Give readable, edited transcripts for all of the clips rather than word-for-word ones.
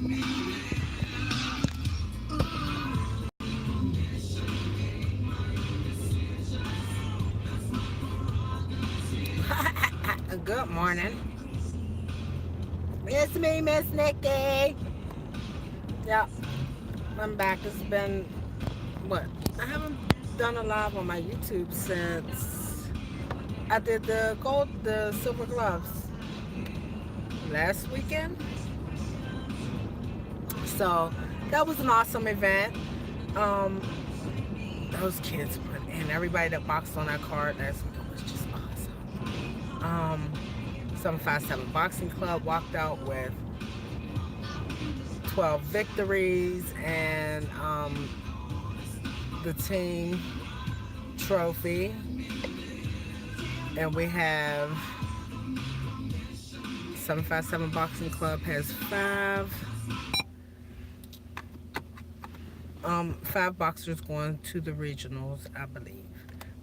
Good morning. It's me, Miss Nikki. Yep, I'm back. It's been what? I haven't done a live on my YouTube since I did the silver gloves last weekend. So that was an awesome event. Um, those kids put in everybody that boxed on that card last weekend was just awesome. 757 Boxing Club walked out with 12 victories and the team trophy. And we have 757 Boxing Club has five boxers going to the regionals, I believe.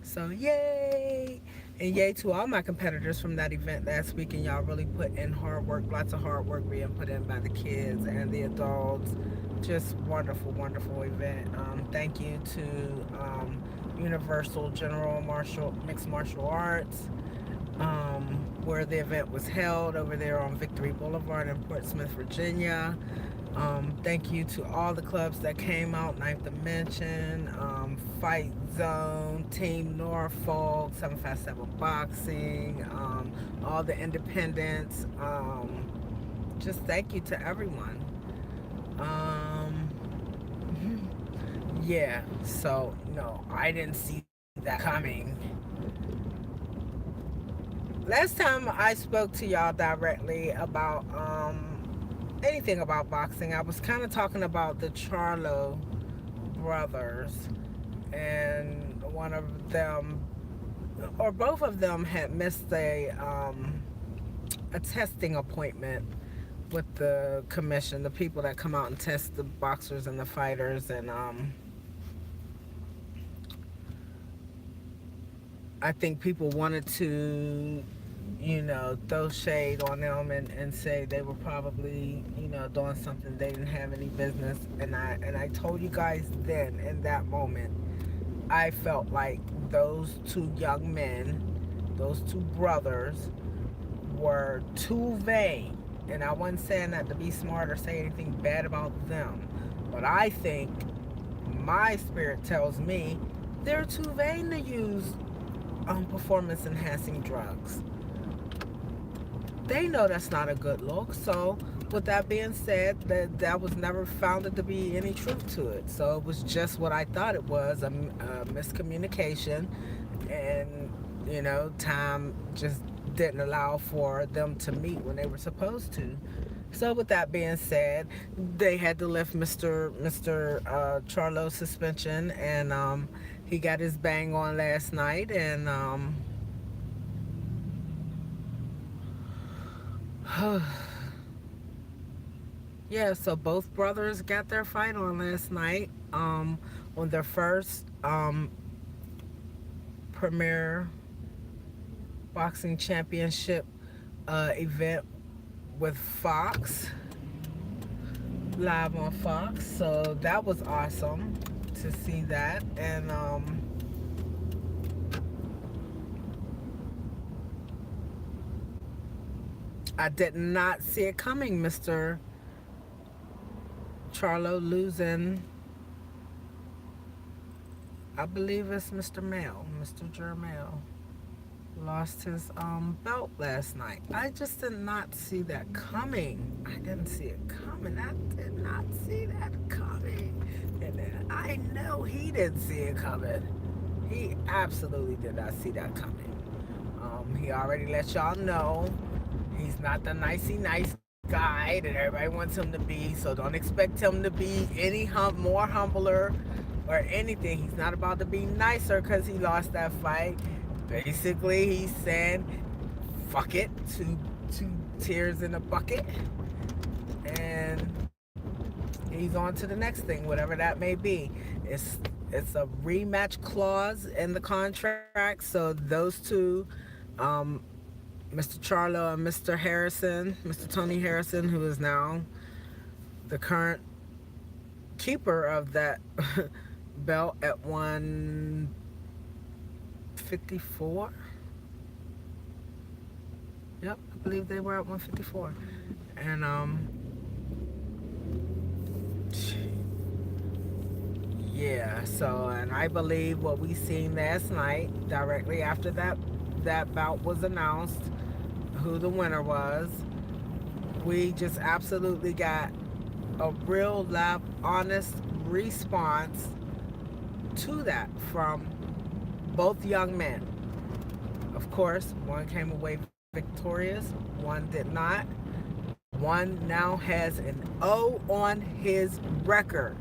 So yay! And yay to all my competitors from that event last week. And y'all really put in hard work, lots of hard work being put in by the kids and the adults. Just wonderful, wonderful event. Thank you to Universal General Mixed Martial Arts, where the event was held over there on Victory Boulevard in Portsmouth, Virginia. Thank you to all the clubs that came out: Ninth Dimension, Fight Zone, Team Norfolk, 757 Boxing, all the independents. Just thank you to everyone. Um, yeah, so no, I didn't see that coming. Last time I spoke to y'all directly about anything about boxing, I was kind of talking about the Charlo brothers, and one of them, or both of them, had missed a testing appointment with the commission, the people that come out and test the boxers and the fighters, and I think people wanted to, throw shade on them and say they were probably, doing something they didn't have any business. And I told you guys then, in that moment, I felt like those two young men, those two brothers, were too vain. And I wasn't saying that to be smart or say anything bad about them, but I think my spirit tells me they're too vain to use performance enhancing drugs. They know that's not a good look. So, with that being said, that was never founded to be any truth to it. So it was just what I thought it was, a miscommunication, and time just didn't allow for them to meet when they were supposed to. So with that being said, they had to lift Mr. Charlo's suspension, and he got his bang on last night, and yeah, so both brothers got their fight on last night, on their first premier boxing championship event with Fox, live on Fox. So that was awesome to see that. And I did not see it coming, Mr. Charlo losing. I believe it's Mr. Mail, Mr. Jermel. Lost his belt last night. I just did not see that coming. I didn't see it coming. I did not see that coming. And then I know he didn't see it coming. He absolutely did not see that coming. He already let y'all know he's not the nicey nice guy that everybody wants him to be. So don't expect him to be any more humbler or anything. He's not about to be nicer because he lost that fight. Basically, he's saying, fuck it, two tears in a bucket. And he's on to the next thing, whatever that may be. It's a rematch clause in the contract, so those two, um, Mr. Charlo and Mr. Harrison, Mr. Tony Harrison, who is now the current keeper of that belt at 154. Yep, I believe they were at 154. And yeah, so, and I believe what we seen last night, directly after that bout was announced, who the winner was, we just absolutely got a real live, honest response to that from both young men. Of course, one came away victorious, one did not. One now has an O on his record.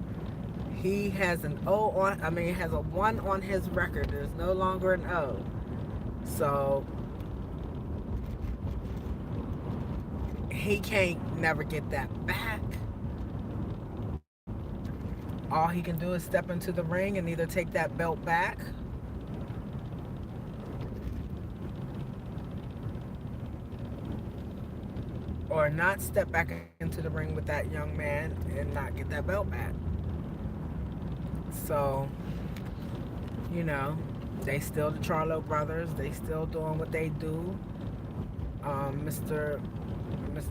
He has an O on, I mean, has a 1 on his record. There's no longer an O. So he can't never get that back. All he can do is step into the ring and either take that belt back or not step back into the ring with that young man and not get that belt back. So, you know, they still the Charlo brothers. They still doing what they do. Mr.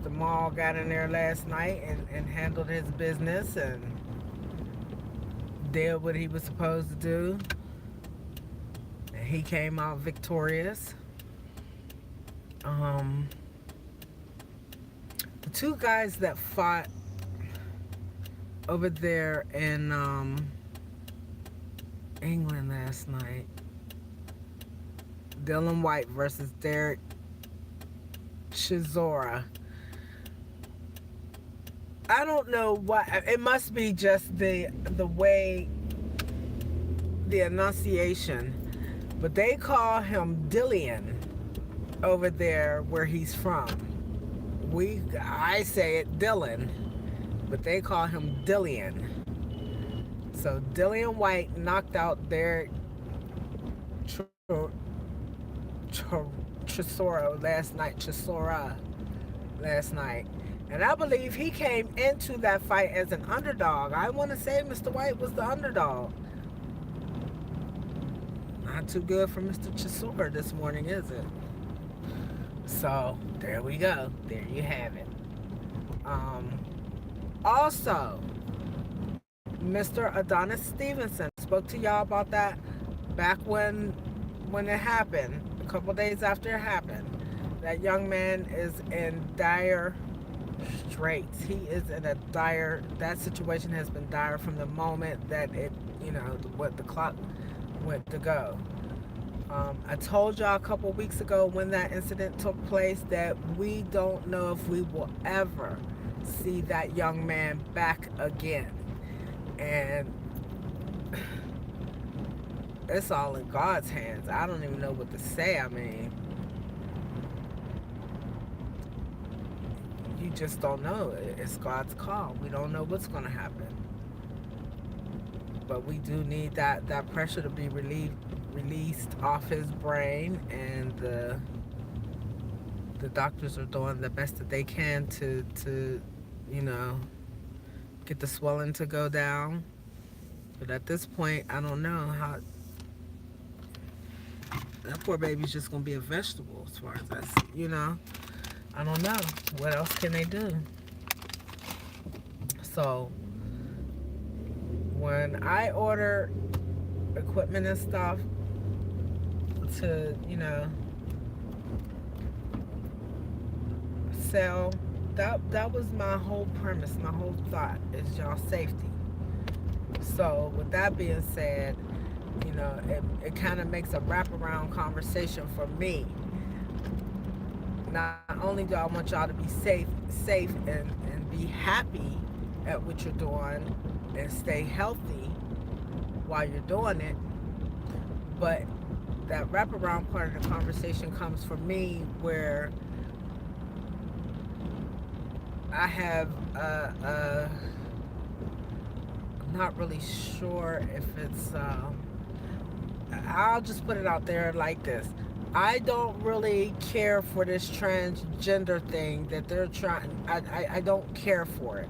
Maul got in there last night and handled his business and did what he was supposed to do. And he came out victorious. The two guys that fought over there in England last night, Dylan White versus Derek Chisora. I don't know what, it must be just the way, the enunciation, but they call him Dillian over there where he's from. I say it Dylan, but they call him Dillian. So Dillian White knocked out Derek Chisora last night. And I believe he came into that fight as an underdog. I want to say Mr. White was the underdog. Not too good for Mr. Chisora this morning, is it? So, there we go. There you have it. Also, Mr. Adonis Stevenson spoke to y'all about that back when it happened, a couple days after it happened. That young man is in dire straits. He is in a dire, that situation has been dire from the moment that it, what the clock went to go. I told y'all a couple weeks ago when that incident took place that we don't know if we will ever see that young man back again. And it's all in God's hands. I don't even know what to say. I mean, you just don't know. It's God's call. We don't know what's going to happen. But we do need that pressure to be released off his brain, and the doctors are doing the best that they can to get the swelling to go down. But at this point, I don't know how. That poor baby's just gonna be a vegetable as far as that's, I don't know. What else can they do? So when I order equipment and stuff to, sell, that was my whole premise, my whole thought is y'all safety. So with that being said, it kind of makes a wraparound conversation for me. Not only do I want y'all to be safe and be happy at what you're doing and stay healthy while you're doing it, but that wraparound part of the conversation comes from me where I have I'm not really sure if it's I'll just put it out there like this. I don't really care for this transgender thing that they're trying. I don't care for it.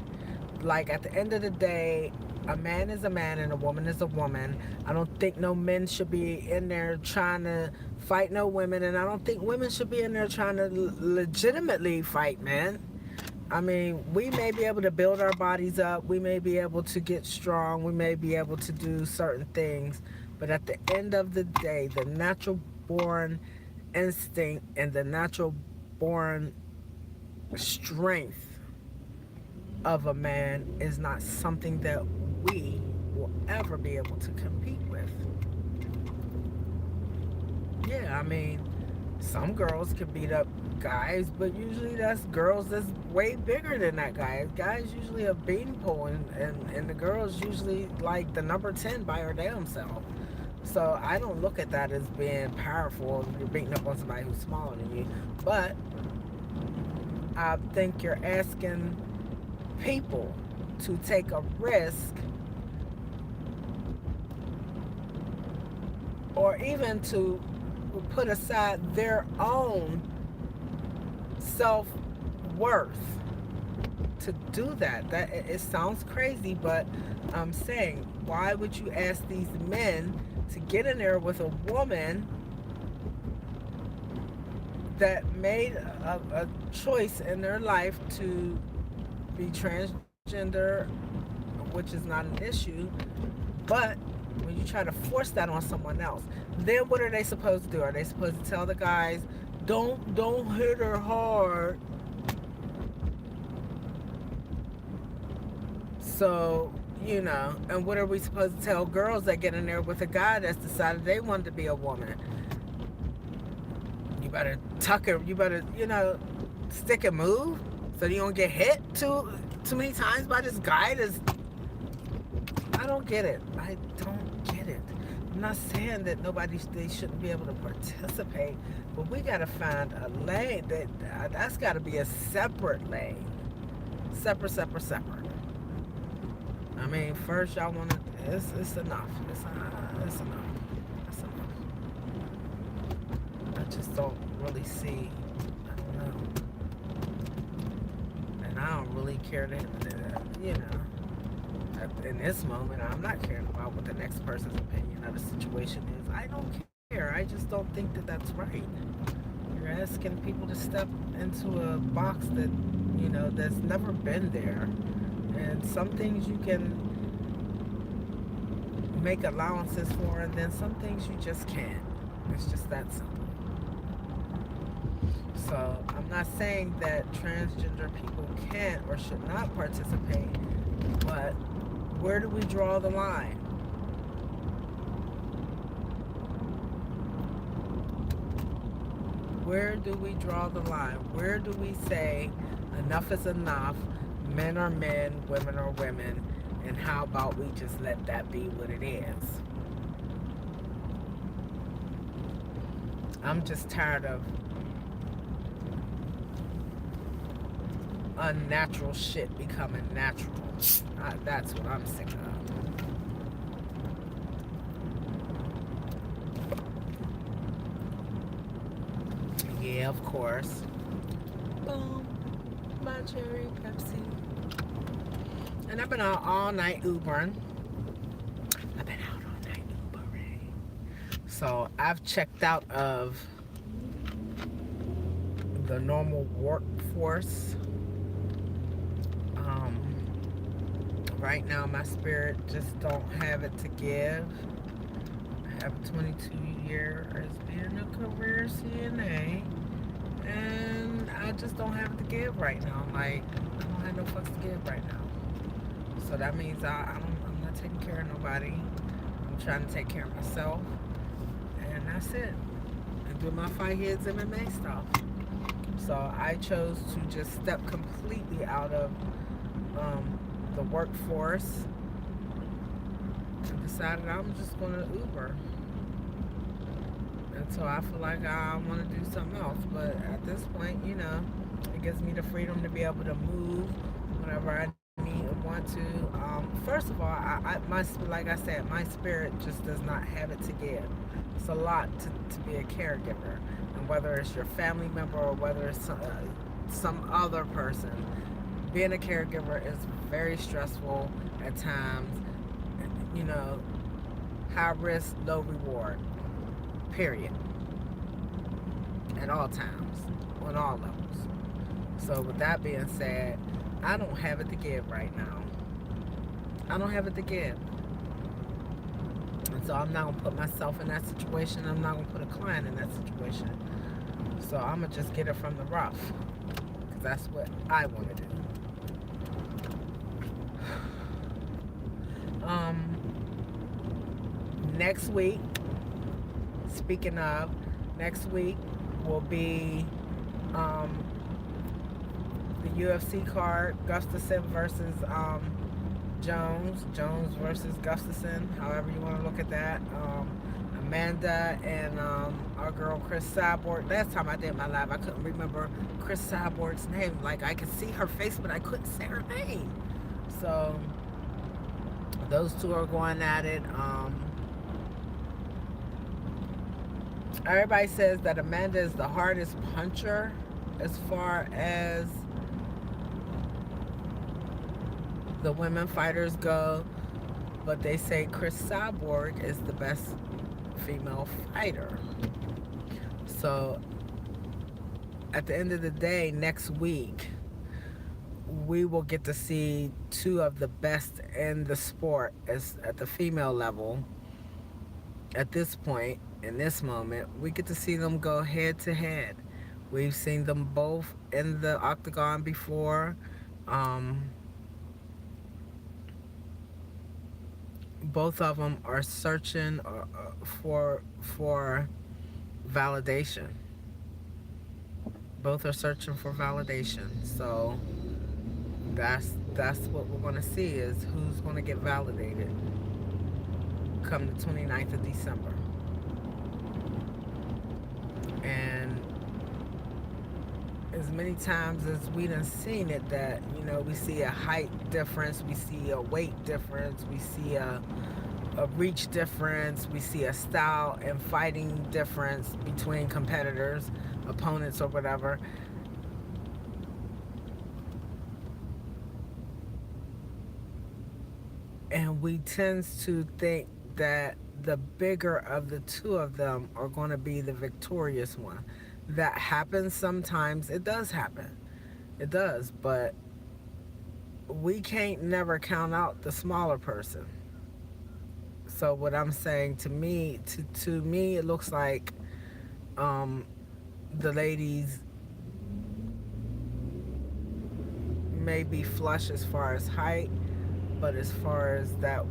Like at the end of the day, a man is a man and a woman is a woman. I don't think no men should be in there trying to fight no women, and I don't think women should be in there trying to legitimately fight men. I mean, we may be able to build our bodies up, we may be able to get strong, we may be able to do certain things, but at the end of the day, the natural born instinct and the natural born strength of a man is not something that we will ever be able to compete with. Yeah, I mean, some girls can beat up guys, but usually that's girls that's way bigger than that guy. Guys usually a bean pole, and the girls usually like the number 10 by her damn self. So I don't look at that as being powerful. You're beating up on somebody who's smaller than you. But I think you're asking people to take a risk, or even to put aside their own self-worth to do that. That it sounds crazy, but I'm saying, why would you ask these men to get in there with a woman that made a choice in their life to be transgender, which is not an issue, but when you try to force that on someone else, then what are they supposed to do? Are they supposed to tell the guys, don't hit her hard? So, and what are we supposed to tell girls that get in there with a guy that's decided they want to be a woman? You better tuck her, you better, stick and move so you don't get hit too many times by this guy that's... I don't get it. I don't get it. I'm not saying that they shouldn't be able to participate, but we gotta find a lane that's gotta be a separate lane. Separate. I mean, first y'all wanna, it's enough. It's enough. It's enough. I just don't really see, I don't know. And I don't really care to, in this moment, I'm not caring about what the next person's opinion of the situation is. I don't care. I just don't think that that's right. You're asking people to step into a box that, that's never been there. And some things you can make allowances for, and then some things you just can't. It's just that simple. So I'm not saying that transgender people can't or should not participate, but where do we draw the line? Where do we draw the line? Where do we say enough is enough, men are men, women are women, and how about we just let that be what it is? I'm just tired of unnatural shit becoming natural. That's what I'm sick of. Yeah, of course. Boom. My cherry Pepsi. And I've been out all night Ubering. So I've checked out of the normal workforce. Right now my spirit just don't have it to give. I have 22 years being a career CNA, and I just don't have it to give right now. Like, I don't have no fucks to give right now. So that means I'm not taking care of nobody. I'm trying to take care of myself, and that's it. And do my Fight Heads MMA stuff. So I chose to just step completely out of the workforce and decided I'm just going to Uber until I feel like I want to do something else. But at this point, it gives me the freedom to be able to move whenever I need or want to. First of all, like I said, my spirit just does not have it to give. It's a lot to be a caregiver, and whether it's your family member or whether it's some other person, Being a caregiver is very stressful at times. You know, high risk, low reward. Period. At all times, on all levels. So with that being said, I don't have it to give right now. I don't have it to give. And so I'm not gonna put myself in that situation. I'm not gonna put a client in that situation. So I'm gonna just get it from the rough. Because that's what I wanna do. Next week, speaking of, next week will be um, the UFC card, Gustafson versus Jones versus Gustafson, however you want to look at that. Amanda and our girl Chris Cyborg. Last time I did my live, I couldn't remember Chris Cyborg's name. Like, I could see her face, but I couldn't say her name. So those two are going at it. Everybody says that Amanda is the hardest puncher as far as the women fighters go, but they say Chris Cyborg is the best female fighter. So at the end of the day, next week, we will get to see two of the best in the sport as at the female level. At this point, in this moment, we get to see them go head to head. We've seen them both in the octagon before. Um, both of them are searching for validation. Both are searching for validation. So that's what we're gonna see is who's gonna get validated come the 29th of December. And as many times as we done seen it that, we see a height difference, we see a weight difference, we see a reach difference, we see a style and fighting difference between competitors, opponents or whatever. And we tend to think that the bigger of the two of them are going to be the victorious one. That happens sometimes. It does happen. It does. But we can't never count out the smaller person. So what I'm saying, to me, it looks like um, the ladies may be flush as far as height, but as far as that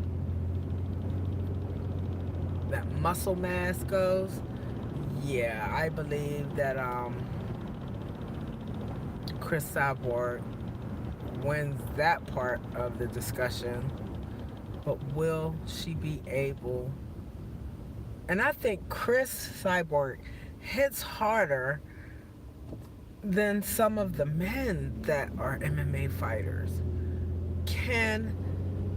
muscle mass goes, yeah, I believe that Chris Cyborg wins that part of the discussion. But will she be able? And I think Chris Cyborg hits harder than some of the men that are MMA fighters. Can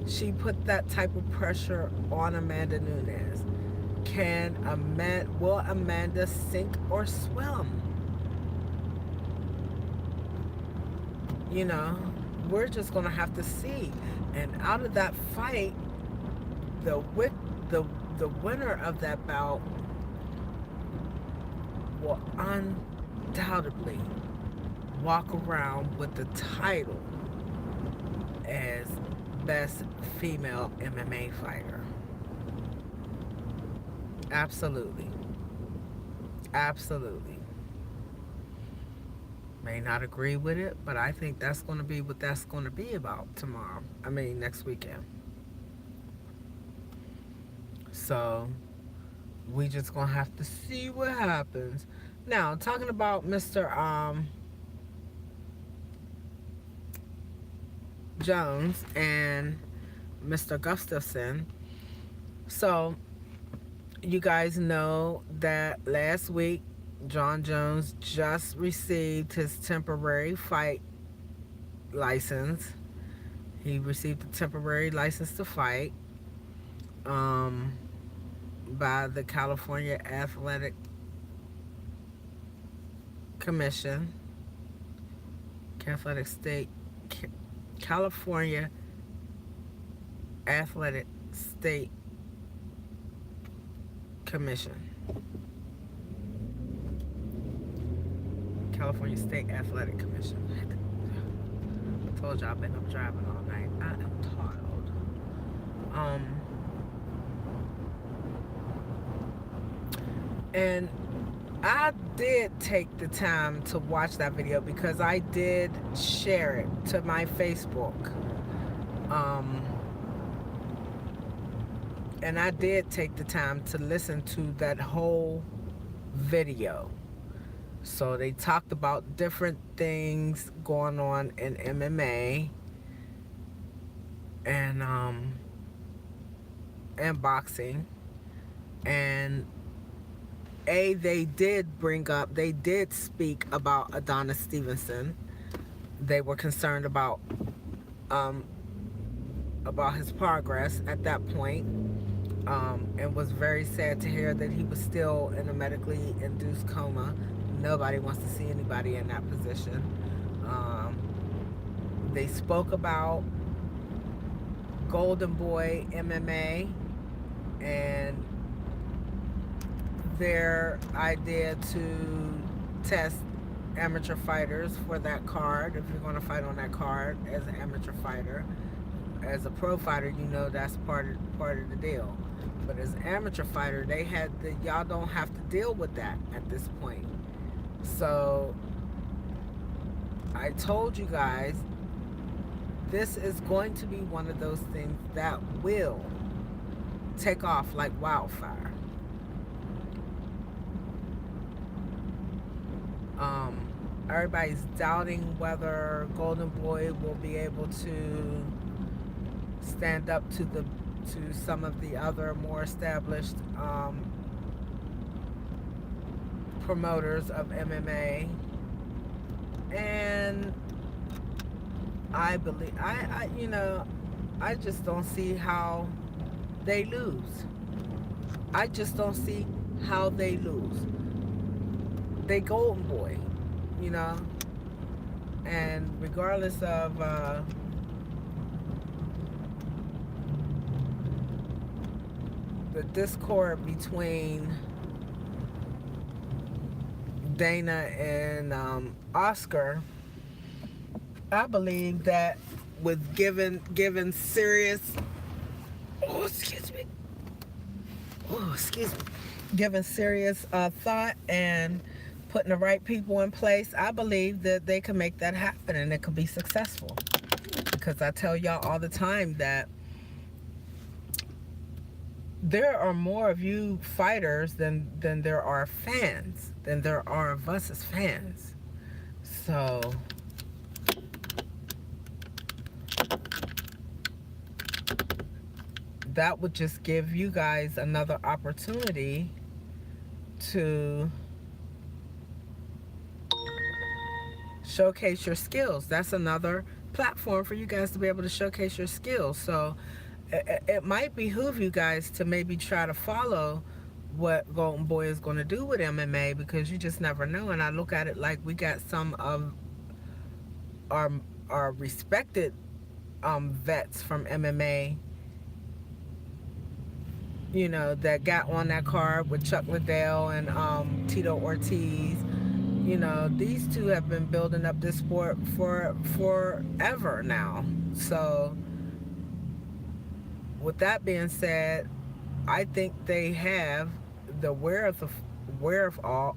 she put that type of pressure on Amanda Nunes? Will Amanda sink or swim? We're just gonna have to see. And out of that fight, the winner of that bout will undoubtedly walk around with the title as best female MMA fighter. Absolutely. Absolutely. May not agree with it, but I think that's going to be what that's going to be about tomorrow. Next weekend. So we just going to have to see what happens. Now, talking about Mr. Jones and Mr. Gustafson. So you guys know that last week Jon Jones just received his temporary fight license. He received a temporary license to fight by the California Athletic Commission, Athletic State California Athletic State Commission. California State Athletic Commission. I told you I've been up driving all night. I am tired. And I did take the time to watch that video because I did share it to my Facebook. And I did take the time to listen to that whole video. So they talked about different things going on in MMA and boxing. And they did speak about Adonis Stevenson. They were concerned about his progress at that point, and was very sad to hear that he was still in a medically induced coma. Nobody wants to see anybody in that position. They spoke about Golden Boy MMA and their idea to test amateur fighters for that card. If you're going to fight on that card as an amateur fighter, as a pro fighter, you know that's part of the deal. But as an amateur fighter, y'all don't have to deal with that at this point. So I told you guys, this is going to be one of those things that will take off like wildfire. Everybody's doubting whether Golden Boy will be able to stand up to some of the other more established promoters of MMA. And I believe I just don't see how they lose. I just don't see how they lose. They Golden Boy, and regardless of the discord between Dana and Oscar, I believe that with given serious given serious thought and putting the right people in place, I believe that they can make that happen and it could be successful. Because I tell y'all all the time that there are more of you fighters than there are fans, than there are of us as fans. So that would just give you guys another opportunity to showcase your skills. That's another platform for you guys to be able to showcase your skills. So it might behoove you guys to maybe try to follow what Golden Boy is going to do with MMA, because you just never know. And I look at it like we got some of our respected vets from MMA, that got on that card with Chuck Liddell and Tito Ortiz. These two have been building up this sport for forever now. So with that being said, I think they have the wherewithal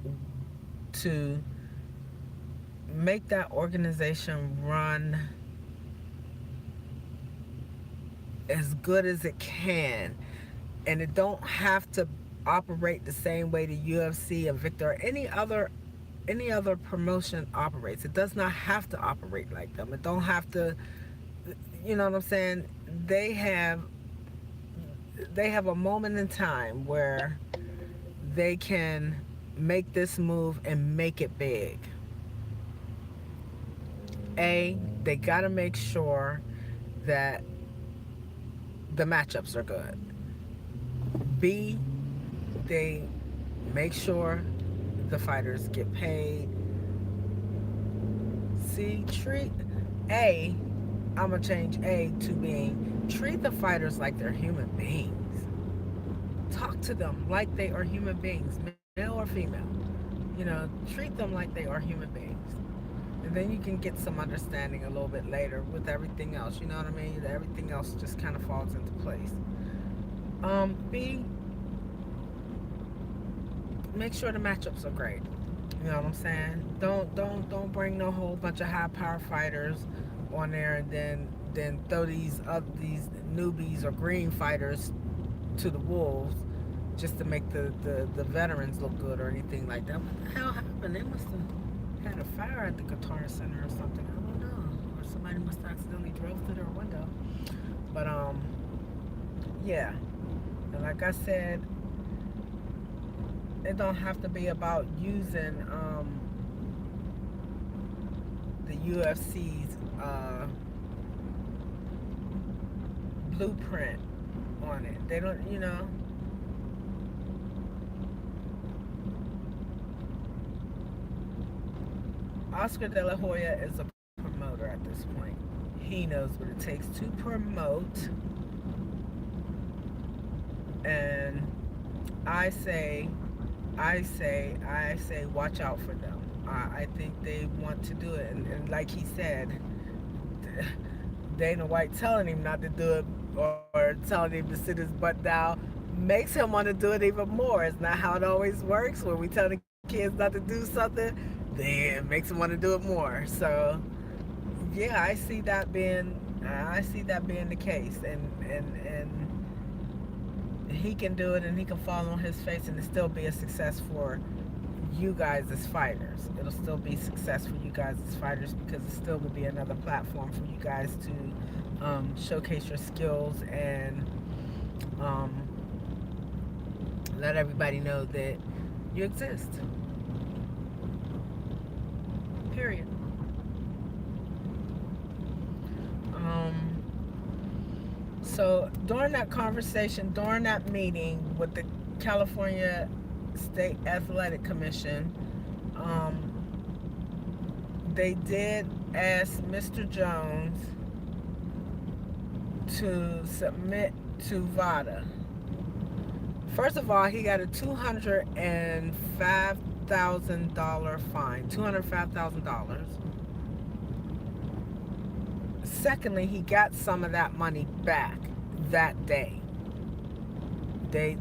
to make that organization run as good as it can. And it don't have to operate the same way the UFC and Victor or any other promotion operates. It does not have to operate like them. It don't have to, you know what I'm saying? They have a moment in time where they can make this move and make it big. A, they got to make sure that the matchups are good. B, they make sure the fighters get paid. C, I'm gonna change A to being treat the fighters like they're human beings. Talk to them like they are human beings, male or female. Treat them like they are human beings. And then you can get some understanding a little bit later with everything else. You know what I mean? Everything else just kind of falls into place. B, make sure the matchups are great. You know what I'm saying? Don't bring no whole bunch of high power fighters on there and then throw these newbies or green fighters to the wolves just to make the veterans look good or anything like that. What the hell happened? They must have had a fire at the Guitar Center or something. I don't know. Or somebody must have accidentally drove through their window. But yeah. And like I said, it don't have to be about using the UFC's blueprint on it. They don't. Oscar De La Hoya is a promoter at this point. He knows what it takes to promote. And I say, watch out for them. I think they want to do it. And like he said, Dana White telling him not to do it or telling him to sit his butt down makes him want to do it even more. It's not how it always works. When we tell the kids not to do something, then it makes them want to do it more. So yeah, I see that being the case, and he can do it, and he can fall on his face, and it still be a success for you guys as fighters. It'll still be success for you guys as fighters because it still will be another platform for you guys to showcase your skills and let everybody know that you exist. Period. So during that conversation, during that meeting with the California State Athletic Commission, they did ask Mr. Jones to submit to VADA. First of all, he got a $205,000 fine. $205,000. Secondly, he got some of that money back that day. They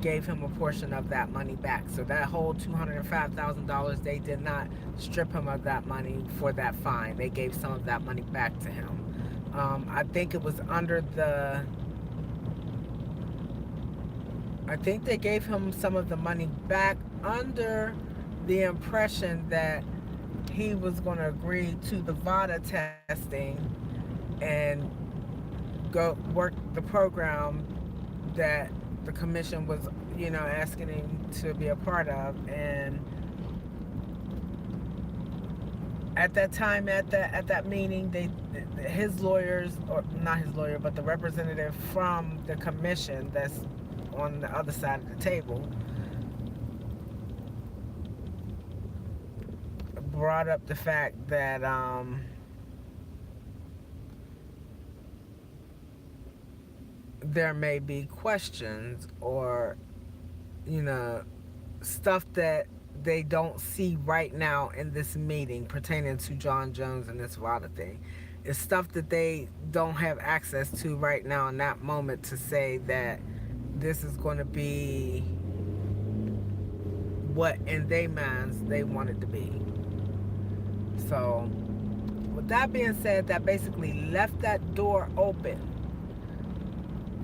gave him a portion of that money back. So that whole $205,000, they did not strip him of that money for that fine. They gave some of that money back to him. I think it was I think they gave him some of the money back under the impression that he was going to agree to the VADA testing and go work the program that the commission was, asking him to be a part of. And at that time, at that meeting, his lawyers, or not his lawyer, but the representative from the commission that's on the other side of the table, brought up the fact that there may be questions or stuff that they don't see right now in this meeting pertaining to John Jones and this VADA thing. It's stuff that they don't have access to right now in that moment to say that this is going to be what in their minds they want it to be. So with that being said, that basically left that door open,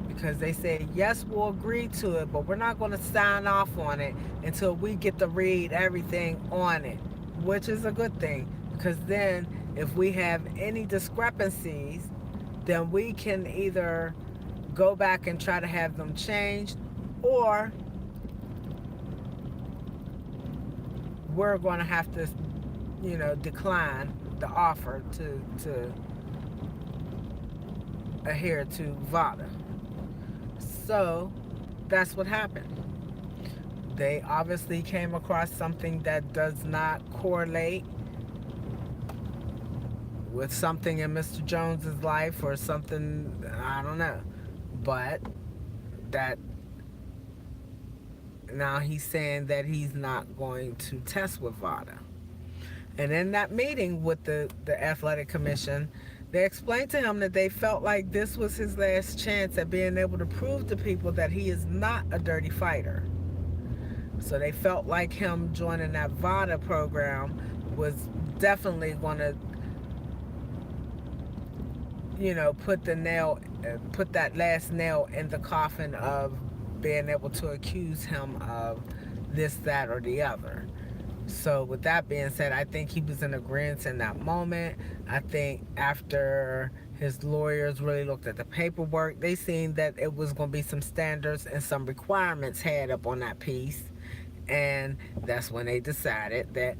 because they said, yes, we'll agree to it, but we're not going to sign off on it until we get to read everything on it, which is a good thing, because then if we have any discrepancies, then we can either go back and try to have them changed, or we're going to have to, decline the offer to adhere to VADA. So that's what happened. They obviously came across something that does not correlate with something in Mr. Jones's life or something, I don't know. But that now he's saying that he's not going to test with VADA. And in that meeting with the athletic commission, they explained to him that they felt like this was his last chance at being able to prove to people that he is not a dirty fighter. So they felt like him joining that VADA program was definitely going to, put that last nail in the coffin of being able to accuse him of this, that, or the other. So with that being said, I think he was in agreement in that moment. I think after his lawyers really looked at the paperwork, they seen that it was going to be some standards and some requirements had up on that piece. And that's when they decided that,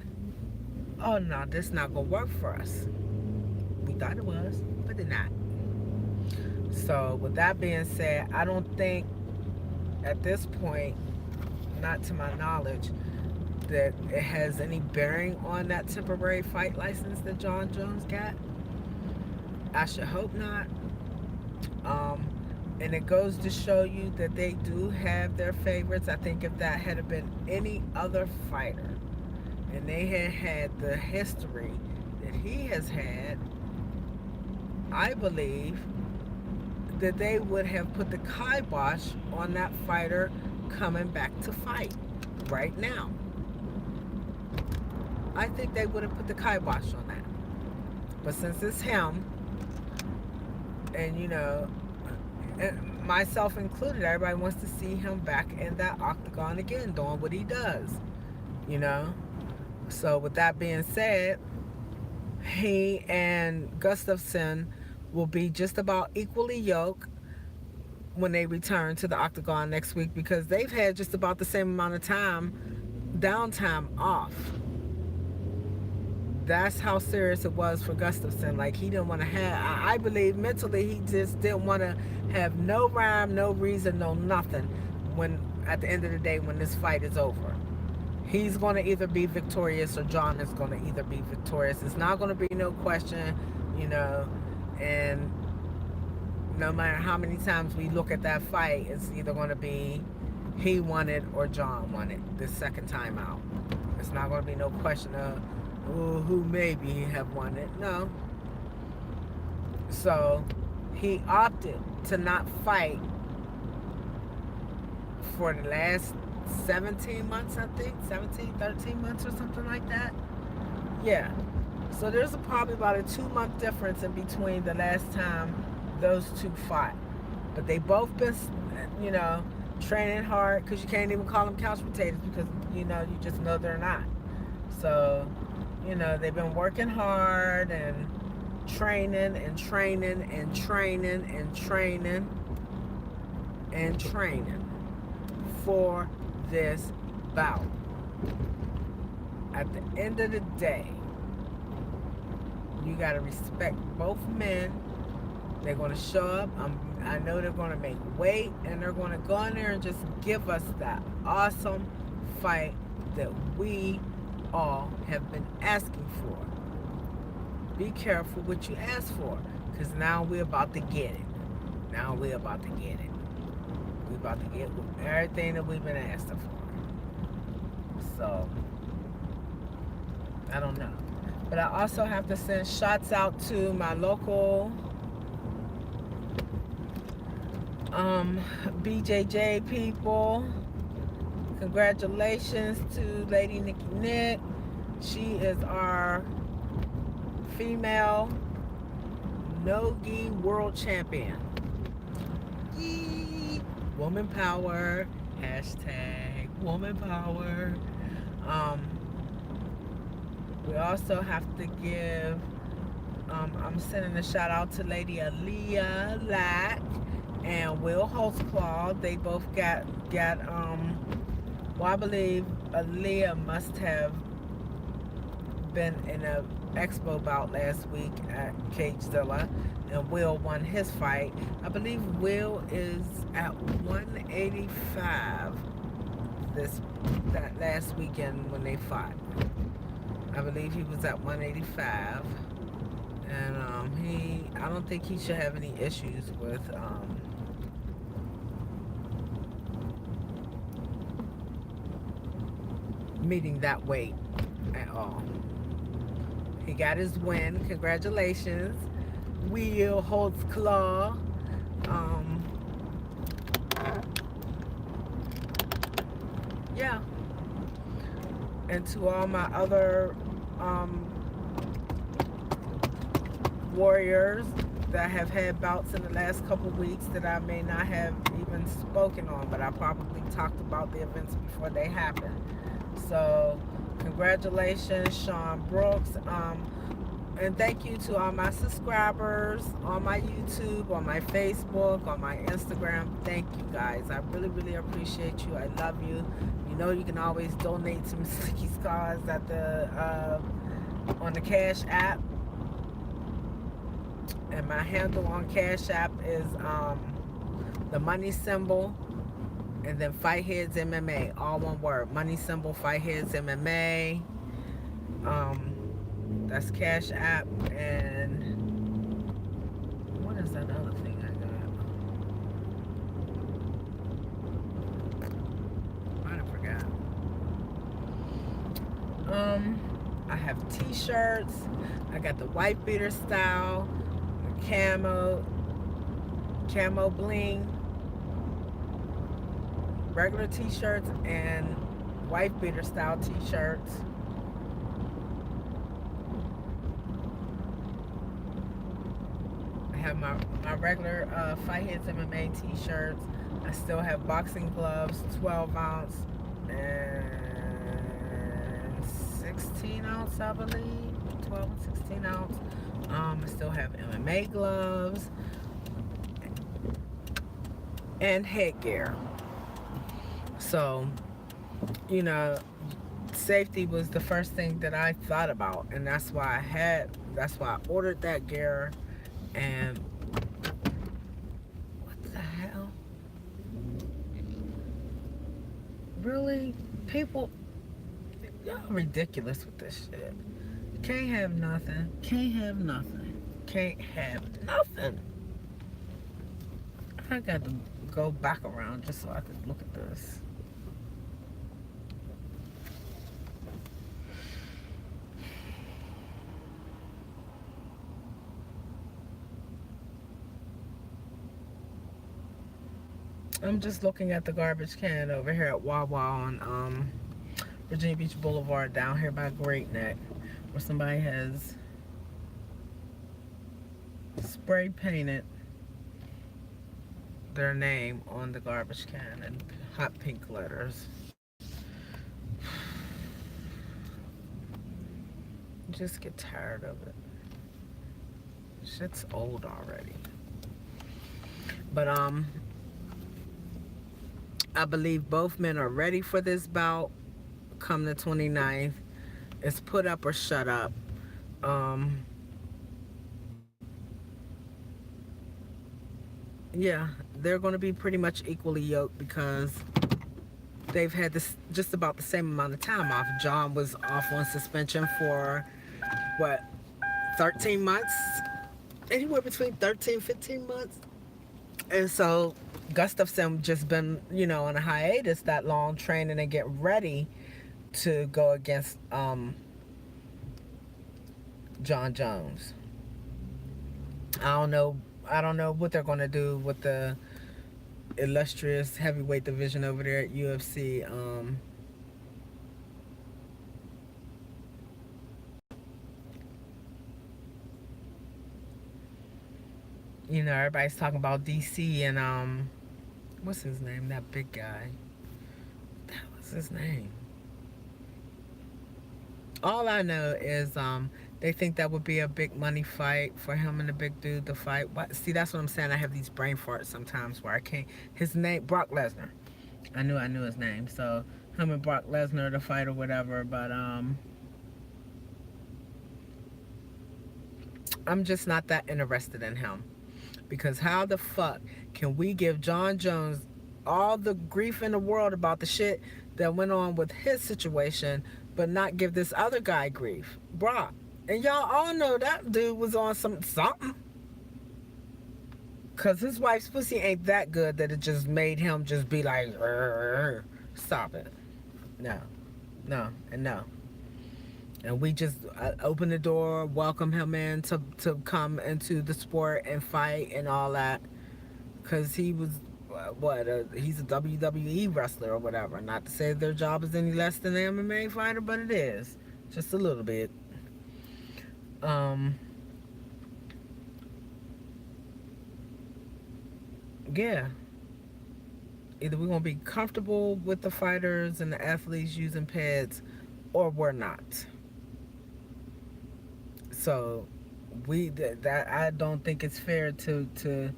oh no, this is not going to work for us. We thought it was, but they're not. So with that being said, I don't think at this point, not to my knowledge, that it has any bearing on that temporary fight license that Jon Jones got. I should hope not. And it goes to show you that they do have their favorites. I think if that had been any other fighter and they had had the history that he has had, I believe that they would have put the kibosh on that fighter coming back to fight right now. I think they would have put the kibosh on that. But since it's him, and myself included, everybody wants to see him back in that octagon again, doing what he does. So with that being said, he and Gustafsson will be just about equally yoked when they return to the octagon next week, because they've had just about the same amount of downtime off. That's how serious it was for Gustafsson. Like, he didn't want to have, I believe mentally he just didn't want to have no rhyme, no reason, no nothing when, at the end of the day, when this fight is over. He's going to either be victorious or Jon is going to either be victorious. It's not going to be no question, and no matter how many times we look at that fight, it's either going to be he won it or Jon won it this second time out. It's not going to be no question of who maybe have won it. No. So he opted to not fight for the last 17 months, I think. 13 months or something like that. Yeah. So there's probably about a 2-month difference in between the last time those two fought. But they both been, training hard, because you can't even call them couch potatoes, because, you just know they're not. So, they've been working hard and training and training and training and training and training for this bout. At the end of the day, you got to respect both men. They're going to show up. I know they're going to make weight, and they're going to go in there and just give us that awesome fight that we all have been asking for. Be careful what you ask for, because now we're about to get it. We're about to get everything that we've been asking for. So, I don't know. But I also have to send shots out to my local BJJ people. Congratulations to Lady Nikki Nick. She is our female no-gi world champion. Yee! Woman power. Hashtag woman power. We also have to give, I'm sending a shout out to Lady Aaliyah Lack and Will Holtzclaw. They both got I believe Aaliyah must have been in a expo bout last week at Cagezilla, and Will won his fight. I believe Will is at 185 that last weekend when they fought. I believe he was at 185, And I don't think he should have any issues with meeting that weight at all. He got his win. Congratulations, Will Holtzclaw. Um, yeah. And to all my other um, warriors that have had bouts in the last couple weeks that I may not have even spoken on, but I probably talked about the events before they happened. So, congratulations, Sean Brooks. And thank you to all my subscribers on my YouTube, on my Facebook, on my Instagram. Thank you guys. I really, really appreciate you. I love you. You know you can always donate to Miss Slicky Scars at the on the Cash App. And my handle on Cash App is the money symbol and then Fight Heads MMA, all one word. Money symbol, Fight Heads MMA. That's Cash App. And what is that other thing I got? I forgot. I have t-shirts. I got the white beater style, camo bling, regular t-shirts, and white beater style t-shirts. I have my regular Fight Heads MMA t-shirts. I still have boxing gloves, 12 ounce and 16 ounce, I believe. 12 and 16 ounce. I still have MMA gloves and headgear. So, you know, safety was the first thing that I thought about, and that's why I ordered that gear. And what the hell? Really? People, y'all ridiculous with this shit. Can't have nothing. Can't have nothing. Can't have nothing. I got to go back around just so I could look at this. I'm just looking at the garbage can over here at Wawa on Virginia Beach Boulevard down here by Great Neck, where somebody has spray painted their name on the garbage can in hot pink letters. Just get tired of it. Shit's old already. But I believe both men are ready for this bout come the 29th. It's put up or shut up. Yeah, they're going to be pretty much equally yoked because they've had this just about the same amount of time off. John was off on suspension for what, 13 months? Anywhere between 13 15 months. And so Gustafsson just been, on a hiatus that long, training and get ready to go against John Jones. I don't know what they're going to do with the illustrious heavyweight division over there at UFC. Everybody's talking about DC and what's his name? That big guy. That was his name. All I know is they think that would be a big money fight for him and the big dude to fight. See, that's what I'm saying. I have these brain farts sometimes where I can't. His name, Brock Lesnar. I knew his name. So him and Brock Lesnar to fight or whatever. But I'm just not that interested in him. Because how the fuck can we give John Jones all the grief in the world about the shit that went on with his situation, but not give this other guy grief, Brock? And y'all all know that dude was on something. Cause his wife's pussy ain't that good that it just made him just be like, "Rrr, stop it. No, no, and no. And we just open the door, welcome him in to come into the sport and fight and all that. Cause he was he's a WWE wrestler or whatever. Not to say their job is any less than an MMA fighter, but it is just a little bit. Um, yeah. Either we're gonna be comfortable with the fighters and the athletes using pads, or we're not. So that I don't think it's fair to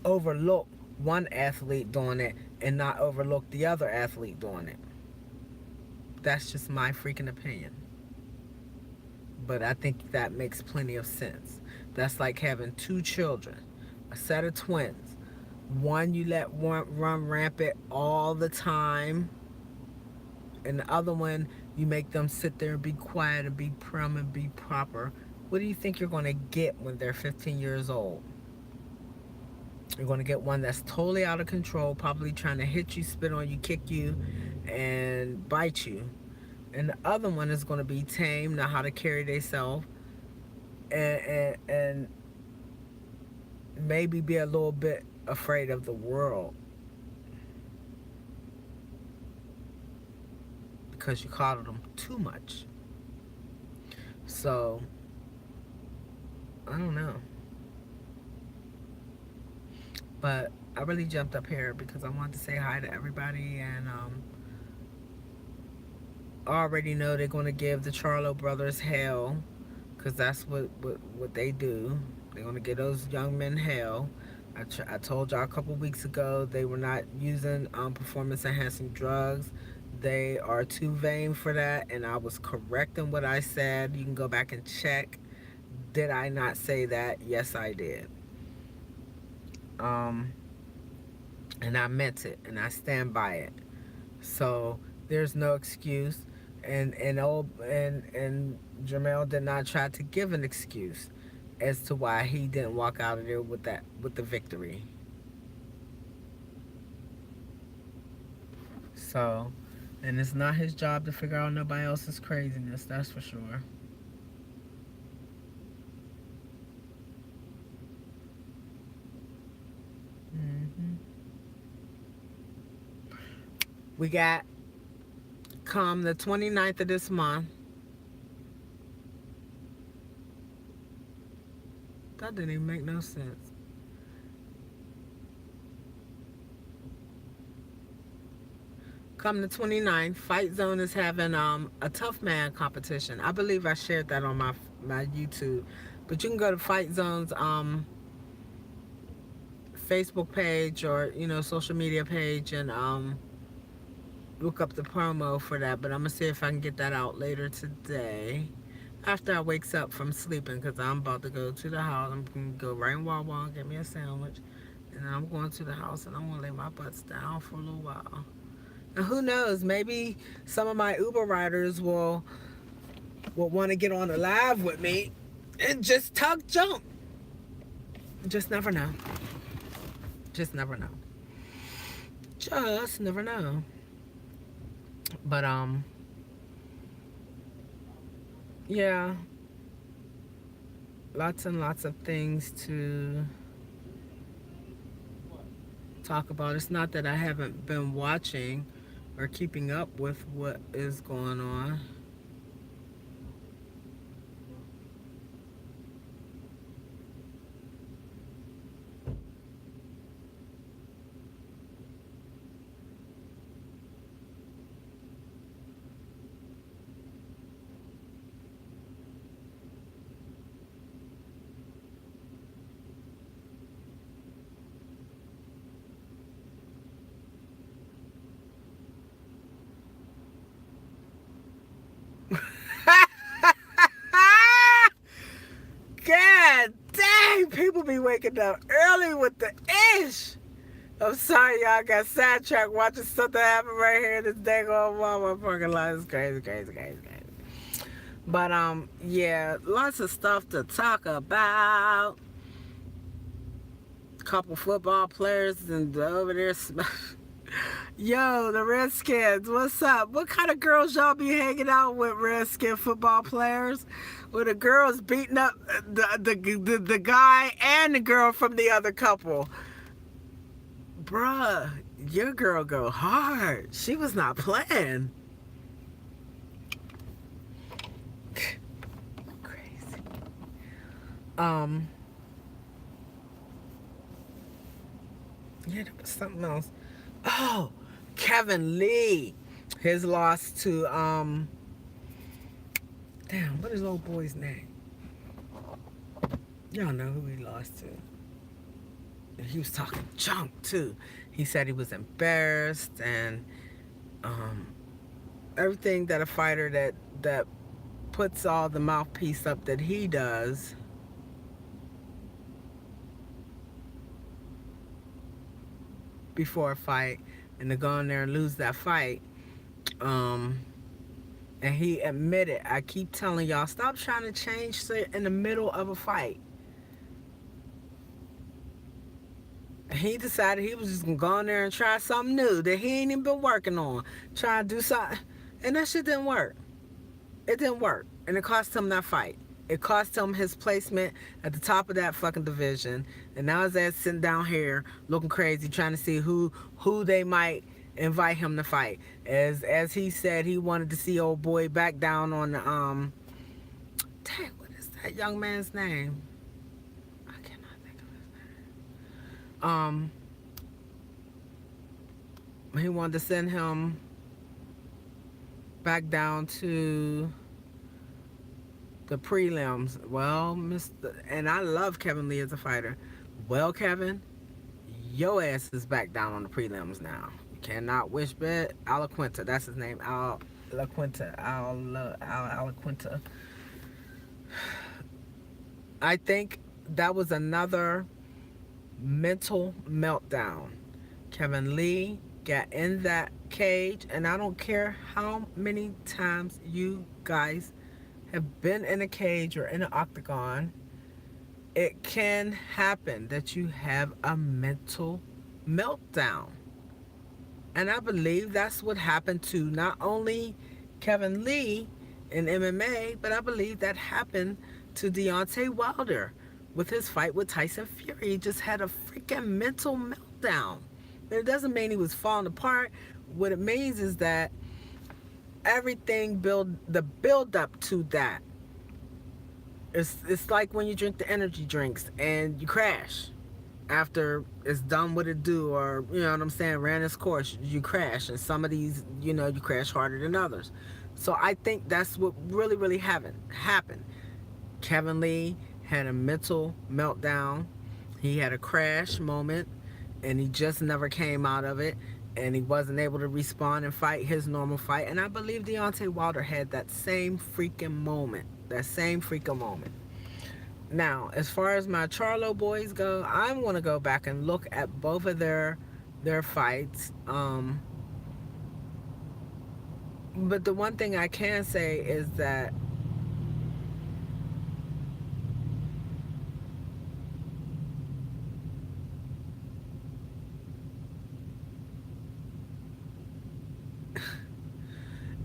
overlook one athlete doing it and not overlook the other athlete doing it. That's just my freaking opinion. But I think that makes plenty of sense. That's like having two children, a set of twins. One you let run rampant all the time, and the other one you make them sit there and be quiet and be prim and be proper. What do you think you're going to get when they're 15 years old? You're going to get one that's totally out of control, probably trying to hit you, spit on you, kick you, and bite you. And the other one is going to be tame, know how to carry themselves, and maybe be a little bit afraid of the world because you coddled them too much. So, I don't know. But I really jumped up here because I wanted to say hi to everybody, and I already know they're going to give the Charlo brothers hell, because that's what they do. They're going to give those young men hell. I told y'all a couple weeks ago they were not using performance enhancing drugs. They are too vain for that, and I was correct in what I said. You can go back and check. Did I not say that? Yes, I did. And I meant it, and I stand by it. So there's no excuse, and Jermell did not try to give an excuse as to why he didn't walk out of there with the victory. So, and it's not his job to figure out nobody else's craziness. That's for sure. hmm We got come the 29th of this month. That didn't even make no sense. Come the 29th, Fight Zone is having a tough man competition. I believe I shared that on my YouTube. But you can go to Fight Zone's Facebook page or social media page and look up the promo for that. But I'm gonna see if I can get that out later today after I wakes up from sleeping, because I'm about to go to the house. I'm gonna go right in Wawa and get me a sandwich, and then I'm going to the house and I'm gonna lay my butts down for a little while. And who knows, maybe some of my Uber riders will want to get on a live with me and just talk junk. Just never know. Just never know. Just never know. But yeah, lots and lots of things to talk about. It's not that I haven't been watching or keeping up with what is going on. God dang, people be waking up early with the ish. I'm sorry, y'all got sidetracked watching something happen right here in this dang old Walmart parking lot. It's crazy, crazy, crazy, crazy. But yeah, lots of stuff to talk about. Couple football players and over there. Yo, the Redskins, what's up? What kind of girls y'all be hanging out with, Redskin football players? Where the girls beating up the guy and the girl from the other couple. Bruh, your girl go hard. She was not playing. Crazy. Um, yeah, there was something else. Oh, Kevin Lee. His loss to damn, what is old boy's name? Y'all know who he lost to. He was talking junk too. He said he was embarrassed and um everything that a fighter that puts all the mouthpiece up that he does before a fight and to go in there and lose that fight. Um and he admitted, I keep telling y'all, stop trying to change shit in the middle of a fight. He decided he was just gonna go in there and try something new that he ain't even been working on. Try to do something. And that shit didn't work. It didn't work. And it cost him that fight. It cost him his placement at the top of that fucking division. And now his ass sitting down here looking crazy, trying to see who they might invite him to fight. As he said, he wanted to see old boy back down on the dang, what is that young man's name? I cannot think of his name. He wanted to send him back down to the prelims. Well, and I love Kevin Lee as a fighter. Well, Kevin, your ass is back down on the prelims now. You cannot wish bad. Alaquinta, that's his name. Alaquinta. I think that was another mental meltdown. Kevin Lee got in that cage, and I don't care how many times you guys have been in a cage or in an octagon, it can happen that you have a mental meltdown. And I believe that's what happened to not only Kevin Lee in MMA, but I believe that happened to Deontay Wilder with his fight with Tyson Fury. He just had a freaking mental meltdown. And it doesn't mean he was falling apart. What it means is that everything the build up to that. It's like when you drink the energy drinks and you crash after it's done what it do, or you know what I'm saying, ran its course, you crash. And some of these, you crash harder than others. So I think that's what really happened. Kevin Lee had a mental meltdown. He had a crash moment and he just never came out of it, and he wasn't able to respond and fight his normal fight. And I believe Deontay Wilder had that same freaking moment. Now, as far as my Charlo boys go, I'm going to go back and look at both of their fights. But the one thing I can say is that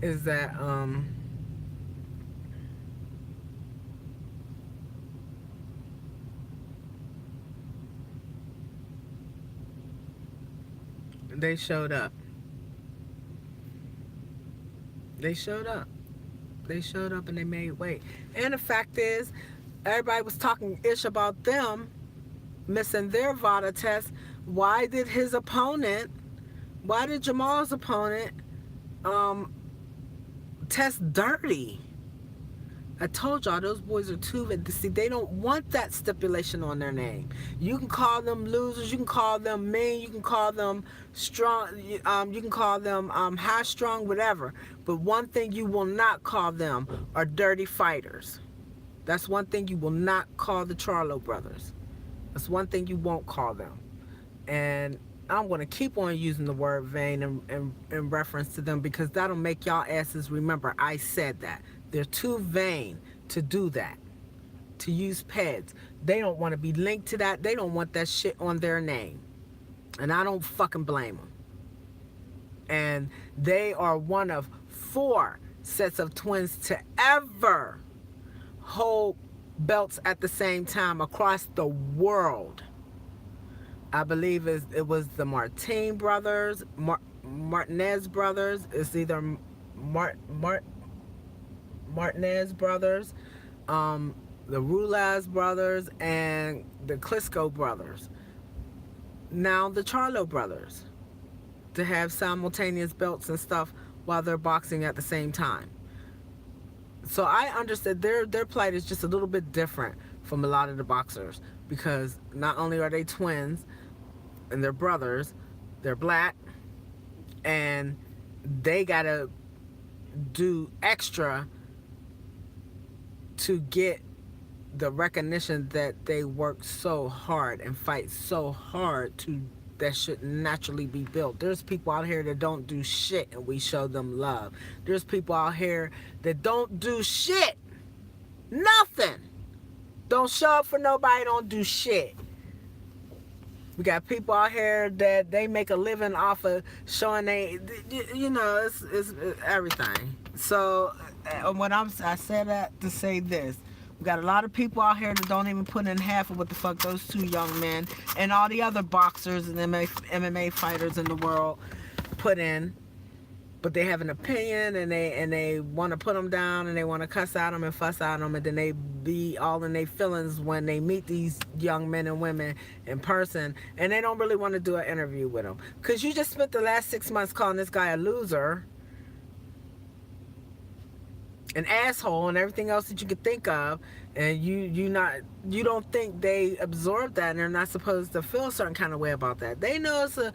is that they showed up. They showed up. They showed up and they made weight. And the fact is, everybody was talking ish about them missing their VADA test. Why did Jamal's opponent test dirty? I told y'all those boys are too. See, they don't want that stipulation on their name. You can call them losers. You can call them mean. You can call them strong. You can call them high strung, whatever. But one thing you will not call them are dirty fighters. That's one thing you will not call the Charlo brothers. That's one thing you won't call them. And I'm going to keep on using the word vain in reference to them, because that'll make y'all asses remember I said that. They're too vain to do that, to use PEDs. They don't want to be linked to that. They don't want that shit on their name. And I don't fucking blame them. And they are one of 4 sets of twins to ever hold belts at the same time across the world. I believe it was the Martin brothers, Martinez brothers. It's either Martinez brothers, the Rulas brothers, and the Klitschko brothers. Now the Charlo brothers, to have simultaneous belts and stuff while they're boxing at the same time. So I understand their plight is just a little bit different from a lot of the boxers, because not only are they twins and they're brothers, they're black, and they gotta do extra to get the recognition that they work so hard and fight so hard to, that should naturally be built. There's people out here that don't do shit and we show them love. There's people out here that don't do shit. Nothing. Don't show up for nobody, don't do shit. We got people out here that they make a living off of showing they, you know, it's everything. So I said that to say this. We got a lot of people out here that don't even put in half of what the fuck those 2 young men and all the other boxers and MMA fighters in the world put in. But they have an opinion, and they want to put them down, and they want to cuss at them and fuss at them, and then they be all in their feelings when they meet these young men and women in person, and they don't really want to do an interview with them. Because you just spent the last 6 months calling this guy a loser, an asshole, and everything else that you could think of, and you don't think they absorb that, and they're not supposed to feel a certain kind of way about that. They know it's a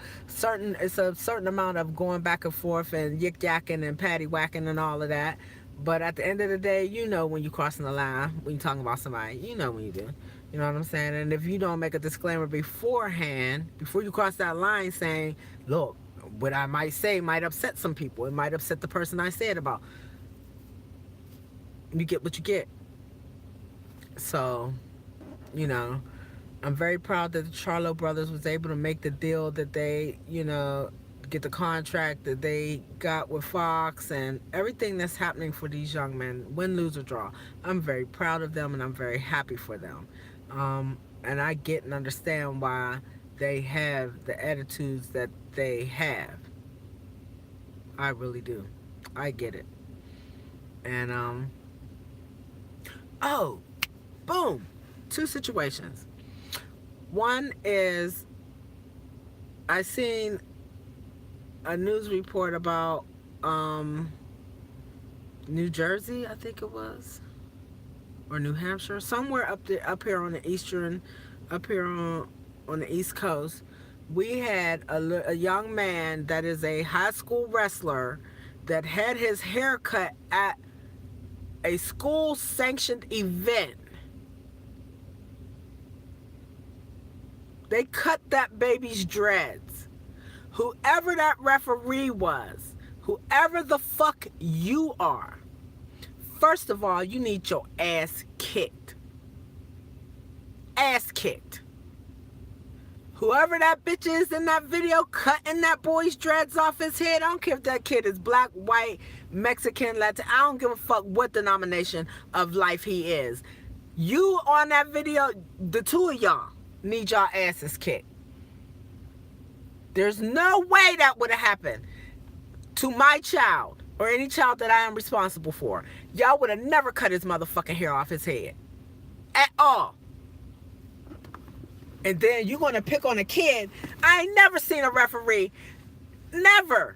certain amount of going back and forth and yik yakking and patty whacking and all of that. But at the end of the day, you know when you're crossing the line, when you're talking about somebody, you know when you do. You know what I'm saying? And if you don't make a disclaimer beforehand, before you cross that line, saying, look, what I might say might upset some people. It might upset the person I said about. You get what you get. So, you know, I'm very proud that the Charlo brothers was able to make the deal that they, you know, get the contract that they got with Fox, and everything that's happening for these young men, win, lose, or draw. I'm very proud of them, and I'm very happy for them. And I get and understand why they have the attitudes that they have. I really do. I get it. And, oh, boom, 2 situations. One is, I seen a news report about New Jersey, I think it was, or New Hampshire, somewhere up here on the on the East Coast. We had a young man that is a high school wrestler that had his hair cut at a school sanctioned event. They cut that baby's dreads. Whoever that referee was, whoever the fuck you are, first of all, you need your ass kicked. Ass kicked. Whoever that bitch is in that video cutting that boy's dreads off his head, I don't care if that kid is black, white, Mexican, Latin, I don't give a fuck what denomination of life he is. You on that video, the 2 of y'all need y'all asses kicked. There's no way that would have happened to my child or any child that I am responsible for. Y'all would have never cut his motherfucking hair off his head. At all. And then you're going to pick on a kid. I ain't never seen a referee. Never.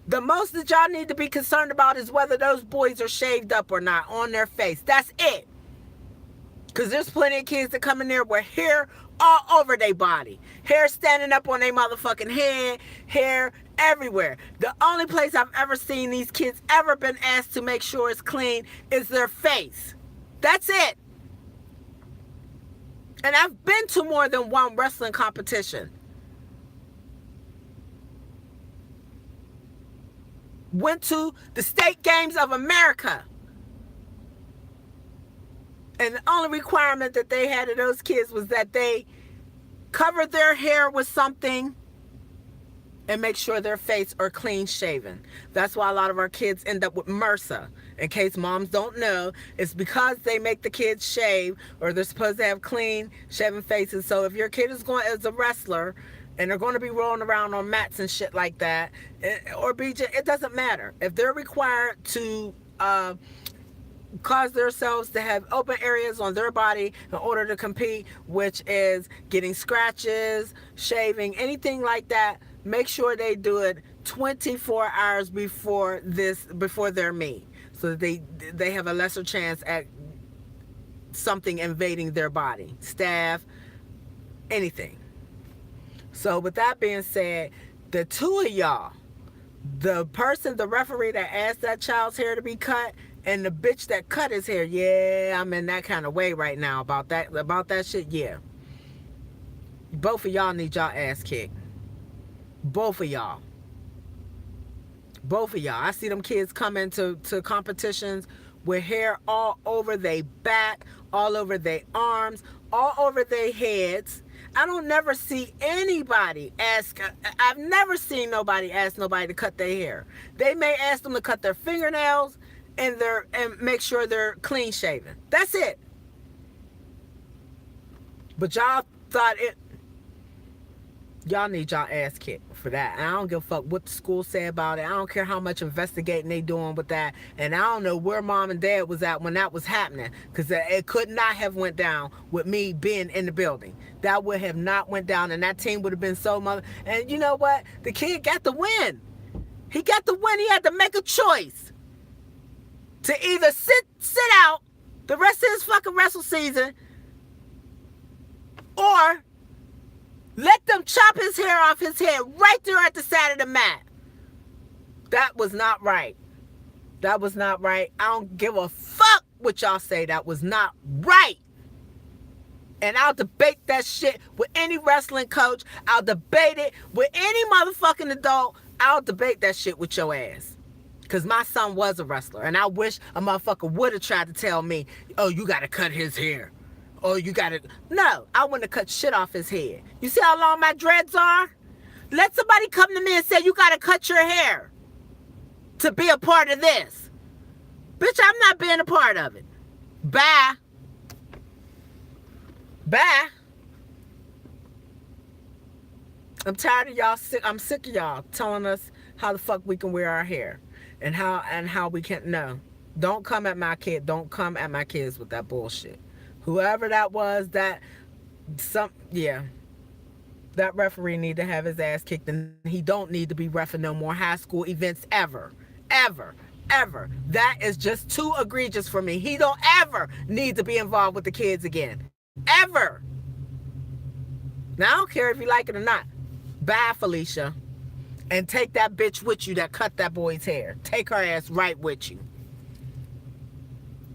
The most that y'all need to be concerned about is whether those boys are shaved up or not on their face. That's it. Because there's plenty of kids that come in there with hair all over their body. Hair standing up on their motherfucking head. Hair everywhere. The only place I've ever seen these kids ever been asked to make sure it's clean is their face. That's it. And I've been to more than one wrestling competition. Went to the State Games of America. And the only requirement that they had of those kids was that they cover their hair with something and make sure their face are clean shaven. That's why a lot of our kids end up with MRSA. In case moms don't know, it's because they make the kids shave, or they're supposed to have clean shaven faces. So if your kid is going as a wrestler and they're going to be rolling around on mats and shit like that, or BJ, it doesn't matter. If they're required to cause themselves to have open areas on their body in order to compete, which is getting scratches, shaving, anything like that, make sure they do it 24 hours before their meet, so that they have a lesser chance at something invading their body, staph, anything. So with that being said, the two of y'all, the referee that asked that child's hair to be cut, and the bitch that cut his hair, yeah, I'm in that kind of way right now about that shit, yeah. Both of y'all need y'all ass kicked. Both of y'all. I see them kids come into competitions with hair all over their back, all over their arms, all over their heads. I don't never see anybody ask, I've never seen nobody ask nobody to cut their hair. They may ask them to cut their fingernails and make sure they're clean shaven. That's it. But y'all y'all need y'all ass kicked for that. And I don't give a fuck what the school say about it. I don't care how much investigating they doing with that. And I don't know where mom and dad was at when that was happening, because it could not have went down with me being in the building. That would have not went down, and that team would have been so mother. And you know what? The kid got the win. He got the win. He had to make a choice to either sit out the rest of his fucking wrestle season, or let them chop his hair off his head right there at the side of the mat. That was not right. That was not right. I don't give a fuck what y'all say. That was not right. And I'll debate that shit with any wrestling coach. I'll debate it with any motherfucking adult. I'll debate that shit with your ass. Because my son was a wrestler. And I wish a motherfucker would have tried to tell me, oh, you got to cut his hair. Oh, you got to... No, I wouldn't have cut shit off his head. You see how long my dreads are? Let somebody come to me and say, you got to cut your hair to be a part of this. Bitch, I'm not being a part of it. Bye. Bye. I'm tired of y'all. I'm sick of y'all telling us how the fuck we can wear our hair. And how we can't. No. Don't come at my kid. Don't come at my kids with that bullshit. Whoever that was, that referee need to have his ass kicked, and he don't need to be reffing no more high school events ever. That is just too egregious for me. He don't ever need to be involved with the kids again. Ever. Now, I don't care if you like it or not. Bye, Felicia. And take that bitch with you that cut that boy's hair. Take her ass right with you.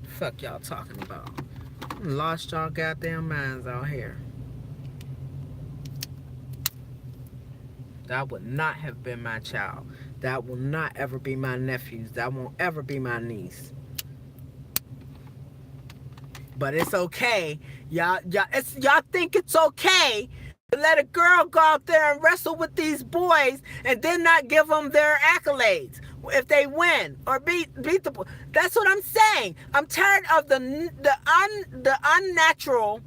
Fuck y'all talking about. Lost y'all goddamn minds out here. That would not have been my child. That will not ever be my nephew's. That won't ever be my niece. But it's okay. Y'all think it's okay to let a girl go out there and wrestle with these boys and then not give them their accolades if they win or beat the boy. That's what I'm saying. I'm tired of the unnatural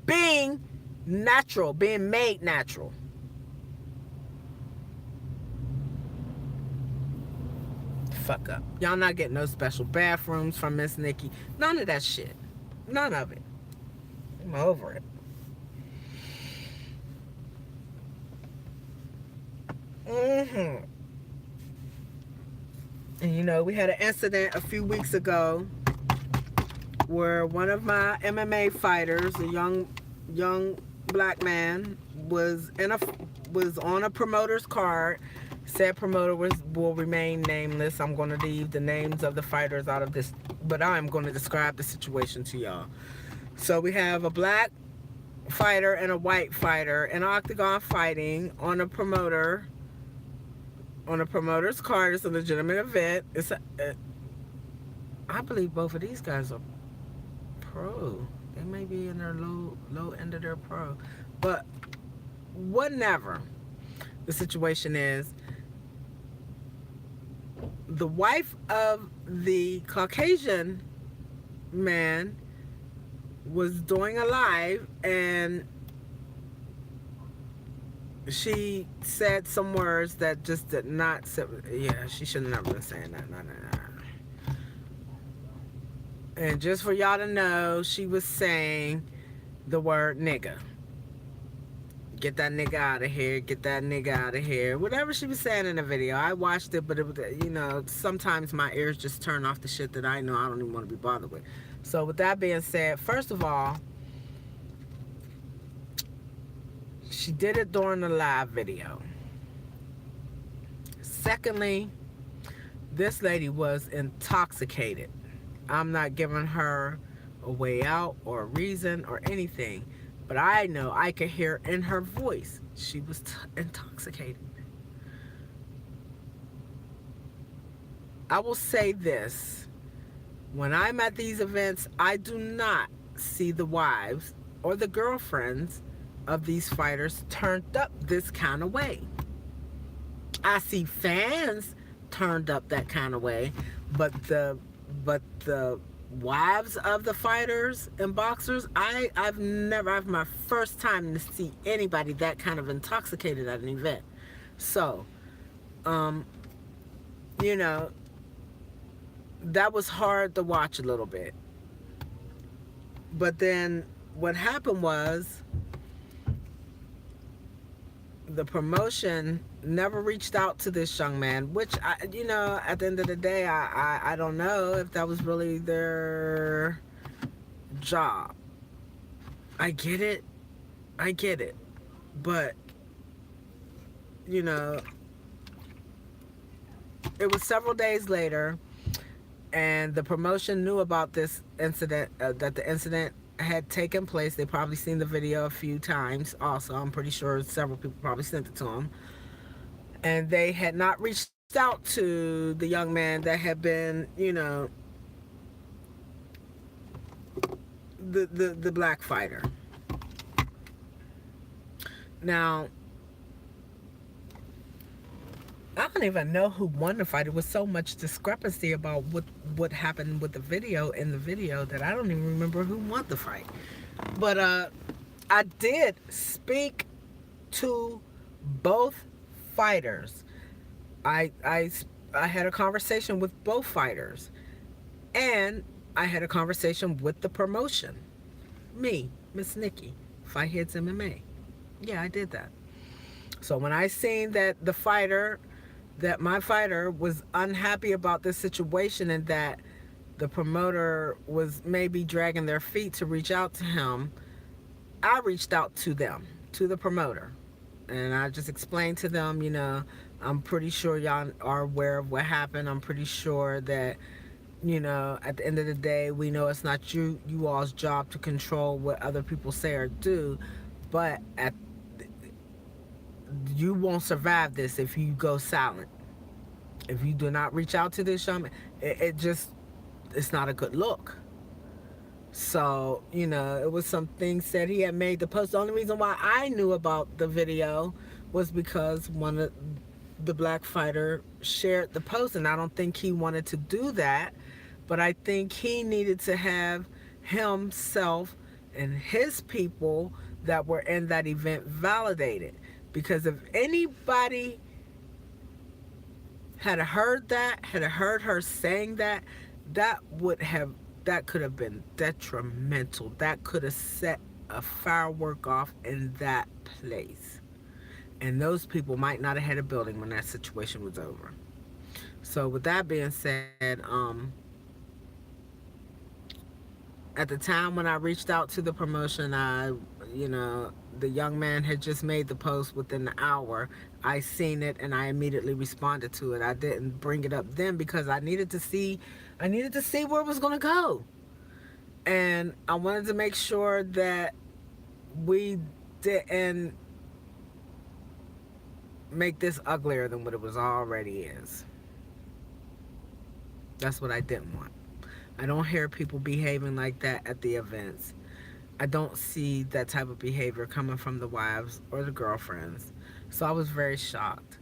being natural, being made natural. Fuck up. Y'all not getting no special bathrooms from Miss Nikki. None of that shit. None of it. I'm over it. And you know, we had an incident a few weeks ago where one of my MMA fighters, a young black man, was on a promoter's card. Said promoter will remain nameless. I'm going to leave the names of the fighters out of this, but I'm going to describe the situation to y'all. So we have a black fighter and a white fighter in octagon fighting on a promoter's card. It's a legitimate event. I believe both of these guys are pro. They may be in their low end of their pro. But whatever the situation is, the wife of the Caucasian man was doing a live, and she said some words that just did not sit. Yeah, she should have never been saying that. No, no, no. And just for y'all to know, she was saying the word nigga. Get that nigga out of here. Get that nigga out of here. Whatever she was saying in the video. I watched it, but it was, sometimes my ears just turn off the shit that I know I don't even want to be bothered with. So with that being said, first of all, she did it during the live video. Secondly, this lady was intoxicated. I'm not giving her a way out or a reason or anything, but I know I could hear in her voice she was intoxicated. I will say this. When I'm at these events, I do not see the wives or the girlfriends of these fighters turned up this kind of way. I see fans turned up that kind of way, but the wives of the fighters and boxers, I've my first time to see anybody that kind of intoxicated at an event. So, you know, that was hard to watch a little bit. But then what happened was the promotion never reached out to this young man, which at the end of the day, I don't know if that was really their job. I get it, but it was several days later, and the promotion knew about this incident, that the incident had taken place. They probably seen the video a few times also. I'm pretty sure several people probably sent it to them. And they had not reached out to the young man that had been, the black fighter. Now, I don't even know who won the fight. There was so much discrepancy about what happened with the video in the video that I don't even remember who won the fight. But I did speak to both fighters. I had a conversation with both fighters, and I had a conversation with the promotion. Me, Miss Nikki, Fight Heads MMA. Yeah, I did that. So when I seen that my fighter was unhappy about this situation, and that the promoter was maybe dragging their feet to reach out to him, I reached out to them, to the promoter. And I just explained to them, I'm pretty sure y'all are aware of what happened. I'm pretty sure that, at the end of the day, we know it's not you all's job to control what other people say or do, but you won't survive this if you go silent. If you do not reach out to this young man, it's not a good look. So, it was some things that he had made the post. The only reason why I knew about the video was because one of the black fighter shared the post, and I don't think he wanted to do that, but I think he needed to have himself and his people that were in that event validated. Because if anybody had heard her saying that, that could have been detrimental. That could have set a firework off in that place. And those people might not have had a building when that situation was over. So with that being said, at the time when I reached out to the promotion, the young man had just made the post within the hour. I seen it and I immediately responded to it. I didn't bring it up then because I needed to see where it was going to go. And I wanted to make sure that we didn't make this uglier than what it was already is. That's what I didn't want. I don't hear people behaving like that at the events. I don't see that type of behavior coming from the wives or the girlfriends. So I was very shocked,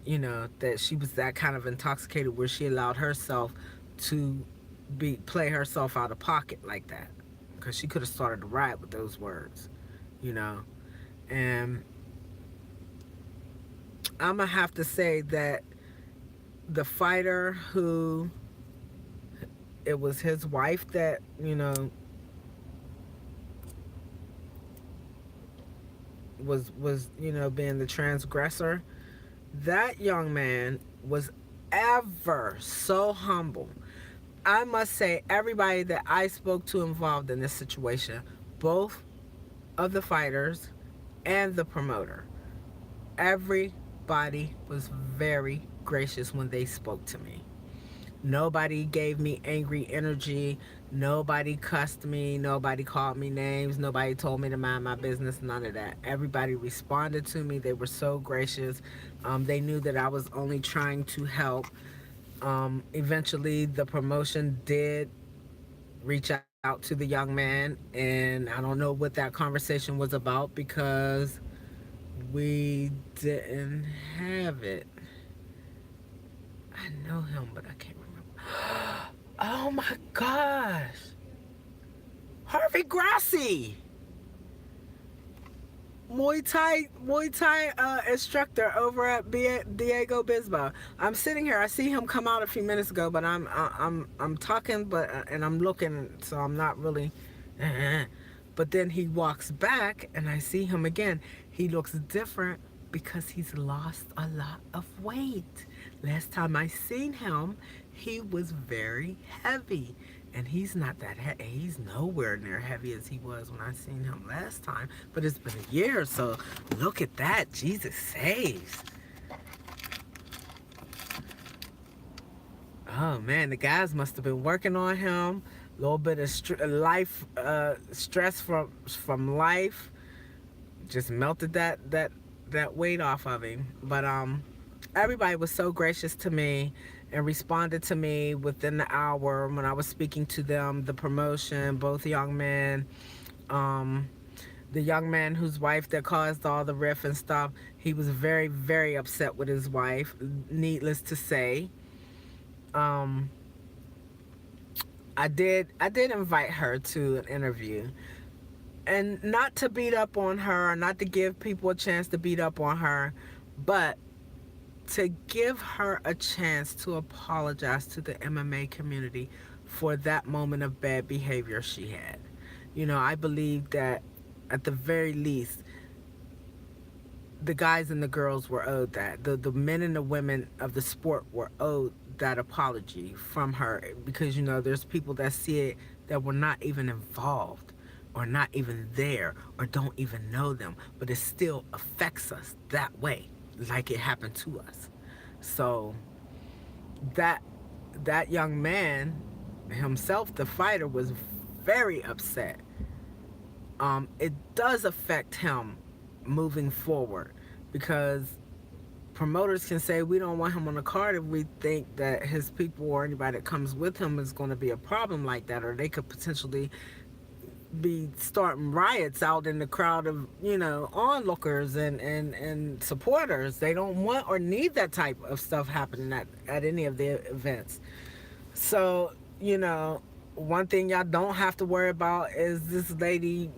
that she was that kind of intoxicated where she allowed herself to play herself out of pocket like that. Because she could have started a riot with those words, you know. And I'm going to have to say that the fighter who it was his wife that, was being the transgressor. That young man was ever so humble. I must say, everybody that I spoke to involved in this situation, both of the fighters and the promoter, everybody was very gracious when they spoke to me. Nobody gave me angry energy. Nobody cussed me. Nobody called me names. Nobody told me to mind my business. None of that. Everybody responded to me. They were so gracious. They knew that I was only trying to help. Eventually, the promotion did reach out to the young man, and I don't know what that conversation was about because we didn't have it. I know him, but I can't remember. Oh my gosh. Harvey Grassi, Muay Thai instructor over at Diego Bisbal. I'm sitting here. I see him come out a few minutes ago, but I'm talking, but and I'm looking, so I'm not really. But then he walks back, and I see him again. He looks different because he's lost a lot of weight. Last time I seen him, he was very heavy, and he's not that heavy. He's nowhere near heavy as he was when I seen him last time. But it's been a year, so look at that. Jesus saves. Oh man, the guys must have been working on him. A little bit of stress from life just melted that weight off of him. But everybody was so gracious to me and responded to me within the hour when I was speaking to them. The promotion, both young men, the young man whose wife that caused all the riff and stuff, he was very, very upset with his wife, needless to say. um I did invite her to an interview, and not to beat up on her, not to give people a chance to beat up on her, but to give her a chance to apologize to the MMA community for that moment of bad behavior she had. I believe that at the very least, the guys and the girls were owed that. The men and the women of the sport were owed that apology from her, because there's people that see it that were not even involved or not even there or don't even know them, but it still affects us that way, like it happened to us. So that that young man himself, the fighter, was very upset. It does affect him moving forward, because promoters can say we don't want him on the card if we think that his people or anybody that comes with him is going to be a problem like that, or they could potentially be starting riots out in the crowd of onlookers and supporters. They don't want or need that type of stuff happening at any of their events. So one thing y'all don't have to worry about is this lady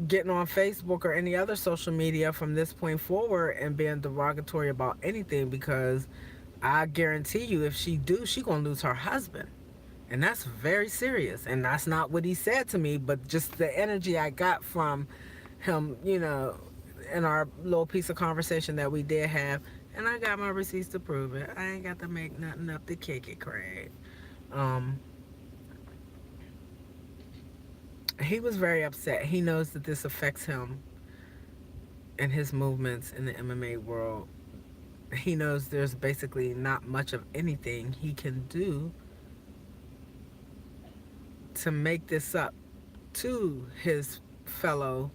getting on Facebook or any other social media from this point forward and being derogatory about anything, because I guarantee you, if she gonna lose her husband. And that's very serious. And that's not what he said to me, but just the energy I got from him, in our little piece of conversation that we did have. And I got my receipts to prove it. I ain't got to make nothing up to kick it, Craig. He was very upset. He knows that this affects him and his movements in the MMA world. He knows there's basically not much of anything he can do to make this up to his fellow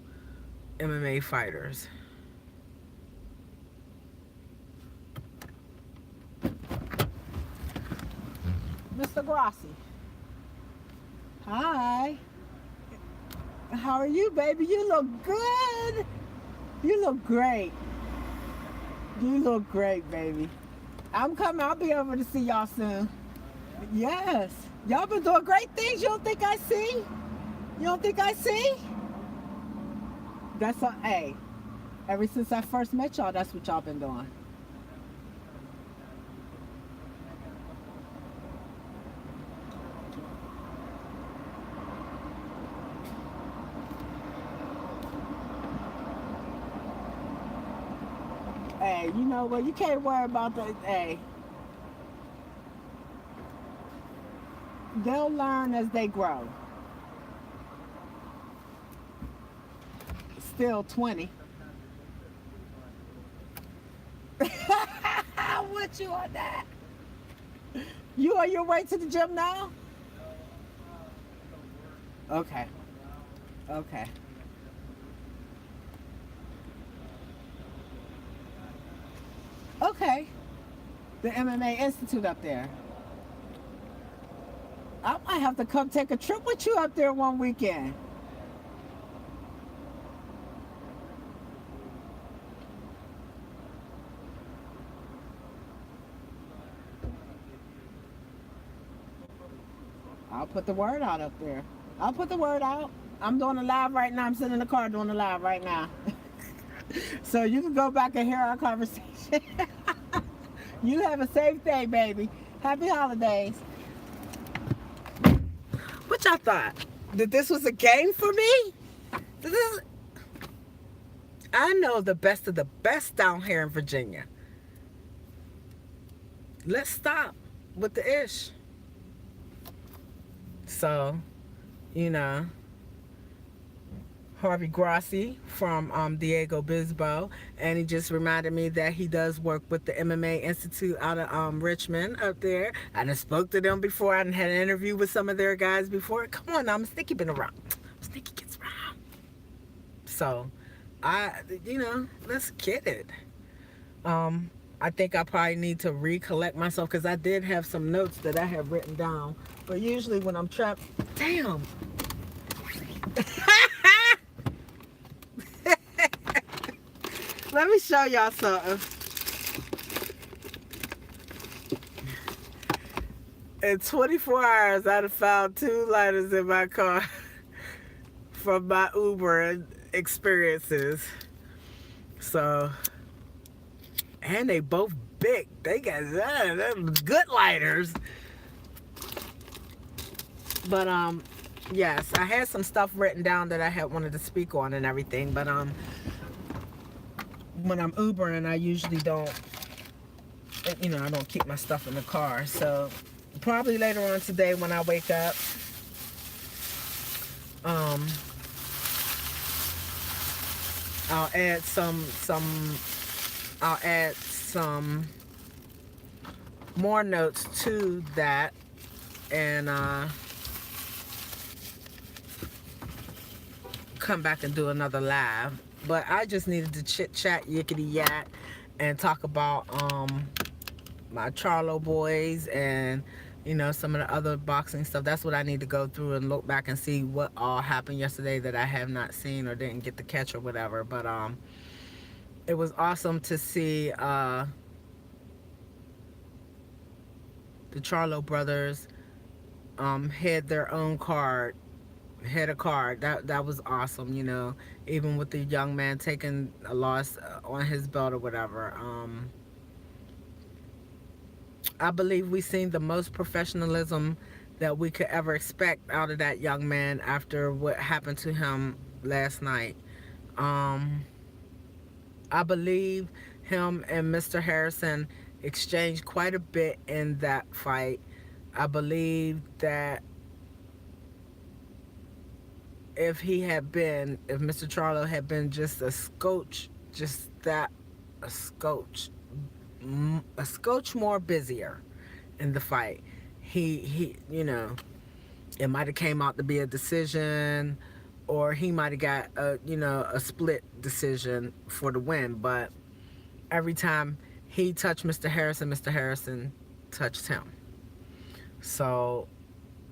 MMA fighters. Mr. Grassi. Hi. How are you, baby? You look good. You look great. You look great, baby. I'm coming. I'll be over to see y'all soon. Yes. Y'all been doing great things. You don't think I see? You don't think I see? That's a hey. Ever since I first met y'all, that's what y'all been doing. Hey, you know what? You can't worry about that. Hey, they'll learn as they grow. Still 20. What you on that? You on your way to the gym now? Okay. Okay. Okay. The MMA Institute up there. I might have to come take a trip with you up there one weekend. I'll put the word out up there. I'll put the word out. I'm doing a live right now. I'm sitting in the car doing a live right now. So you can go back and hear our conversation. You have a safe day, baby. Happy holidays. What y'all thought? That this was a game for me? This is, I know the best of the best down here in Virginia. Let's stop with the ish. So, you know, Harvey Grassi from Diego Bisbal, and he just reminded me that he does work with the MMA Institute out of Richmond up there. I done spoke to them before. I done had an interview with some of their guys before. Come on now, Sticky been around. Sticky gets around. So, let's get it. I think I probably need to recollect myself because I did have some notes that I have written down. But usually when I'm trapped, damn. Let me show y'all something. In 24 hours, I'd have found 2 lighters in my car from my Uber experiences. So, and they both big. They got good lighters. But yes, I had some stuff written down that I had wanted to speak on and everything. But when I'm Ubering, I usually don't, I don't keep my stuff in the car. So probably later on today when I wake up, I'll add some more notes to that, and come back and do another live. But I just needed to chit chat, yickety yak, and talk about my Charlo boys and some of the other boxing stuff. That's what I need to go through and look back and see what all happened yesterday that I have not seen or didn't get to catch or whatever. But it was awesome to see the Charlo brothers had their own card, had a card. That was awesome, even with the young man taking a loss on his belt or whatever. I believe we seen the most professionalism that we could ever expect out of that young man after what happened to him last night. I believe him and Mr. Harrison exchanged quite a bit in that fight. I believe that if Mr. Charlo had been just a scotch more busier in the fight, he it might have came out to be a decision, or he might have got a split decision for the win. But every time he touched Mr. Harrison touched him. So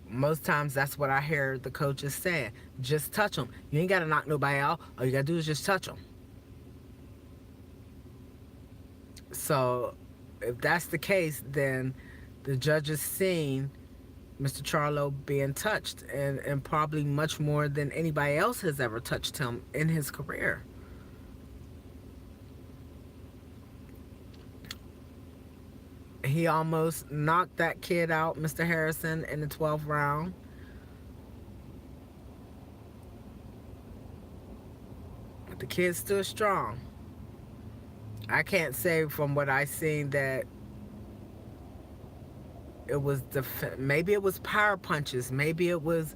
most times that's what I hear the coaches saying. Just touch them. You ain't got to knock nobody out. All you got to do is just touch them. So if that's the case, then the judges seen Mr. Charlo being touched, and probably much more than anybody else has ever touched him in his career. He almost knocked that kid out, Mr. Harrison, in the 12th round. But the kid stood strong. I can't say from what I seen that it was maybe it was power punches, maybe it was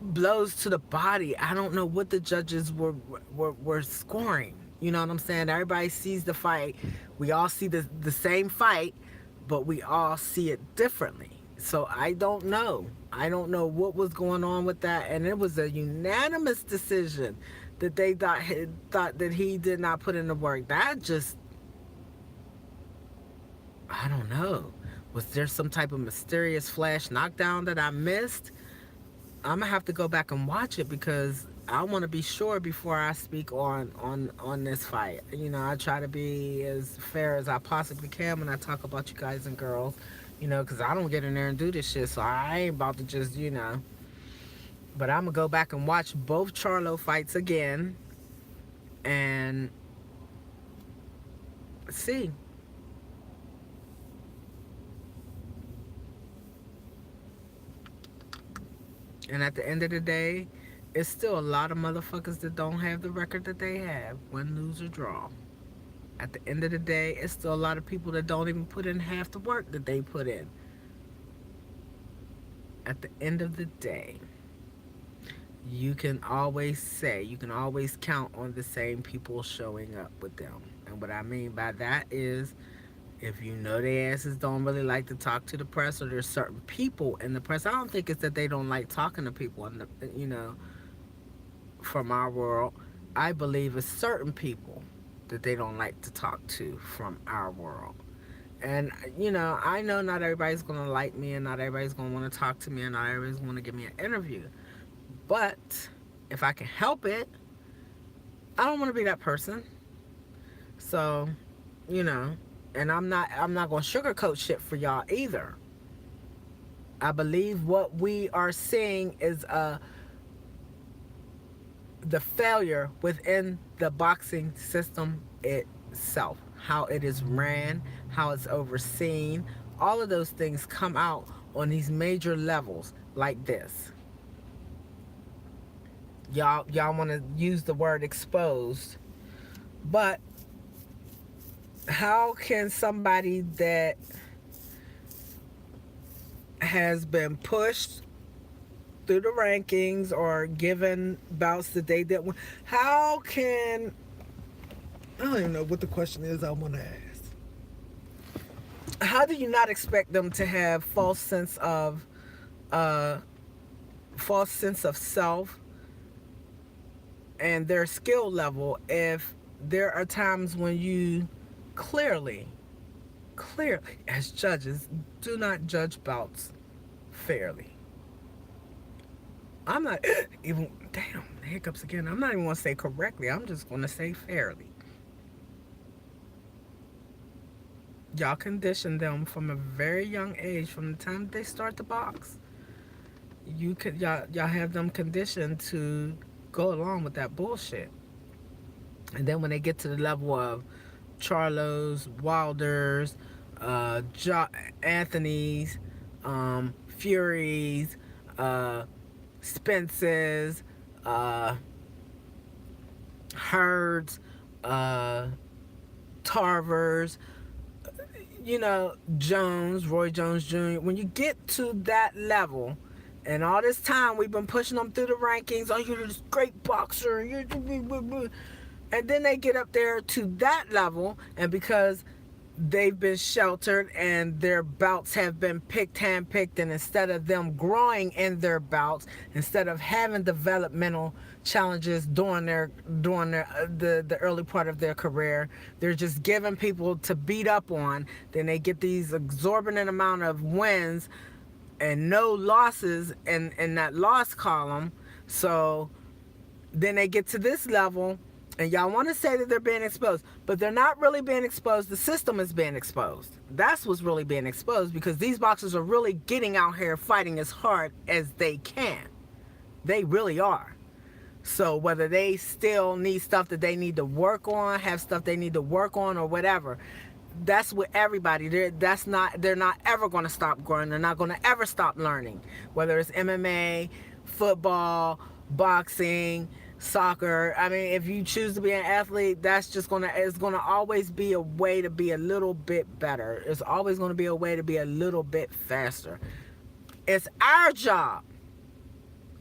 blows to the body. I don't know what the judges were scoring. You know what I'm saying? Everybody sees the fight. We all see the same fight, but we all see it differently. So I don't know. I don't know what was going on with that, and it was a unanimous decision that they thought that he did not put in the work. That just, I don't know. Was there some type of mysterious flash knockdown that I missed? I'm gonna have to go back and watch it because I want to be sure before I speak on this fight. You know, I try to be as fair as I possibly can when I talk about you guys and girls. You know, because I don't get in there and do this shit, so I ain't about to just, you know. But I'm gonna go back and watch both Charlo fights again and see. And at the end of the day, it's still a lot of motherfuckers that don't have the record that they have, win, lose, or draw. At the end of the day, it's still a lot of people that don't even put in half the work that they put in. At the end of the day, you can always count on the same people showing up with them. And what I mean by that is, if you know their asses don't really like to talk to the press, or there's certain people in the press, I don't think it's that they don't like talking to people, in the, you know, from our world. I believe it's certain people that they don't like to talk to from our world. And, you know, I know not everybody's going to like me, and not everybody's going to want to talk to me, and not everybody's going to give me an interview. But if I can help it, I don't want to be that person. So, you know, and I'm not going to sugarcoat shit for y'all either. I believe what we are seeing is the failure within the boxing system itself, how it is ran, how it's overseen. All of those things come out on these major levels like this. Y'all want to use the word exposed, but how can somebody that has been pushed through the rankings or given bouts that they didn't win, how can, I don't even know what the question is I want to ask. How do you not expect them to have false sense of self and their skill level if there are times when you clearly as judges do not judge bouts fairly? I'm not even, damn, hiccups again. I'm not even going to say correctly. I'm just going to say fairly. Y'all condition them from a very young age, from the time they start to box. Y'all have them conditioned to go along with that bullshit. And then when they get to the level of Charlos, Wilders, Anthony's, Furies, Spence's, Herds, Tarvers, you know, Jones, Roy Jones Jr. When you get to that level, and all this time we've been pushing them through the rankings, oh, you're this great boxer, and then they get up there to that level, and because they've been sheltered and their bouts have been handpicked, and instead of them growing in their bouts, instead of having developmental challenges during the early part of their career. They're just giving people to beat up on. Then they get these exorbitant amount of wins and no losses in that loss column. So then they get to this level, and y'all want to say that they're being exposed, but they're not really being exposed. The system is being exposed. That's what's really being exposed, because these boxers are really getting out here fighting as hard as they can. They really are. So whether they still need stuff that they need to work on, have stuff they need to work on, or whatever, that's with everybody. They're not ever going to stop growing. They're not going to ever stop learning. Whether it's MMA, football, boxing, soccer. I mean, if you choose to be an athlete, it's gonna always be a way to be a little bit better. It's always gonna be a way to be a little bit faster. It's our job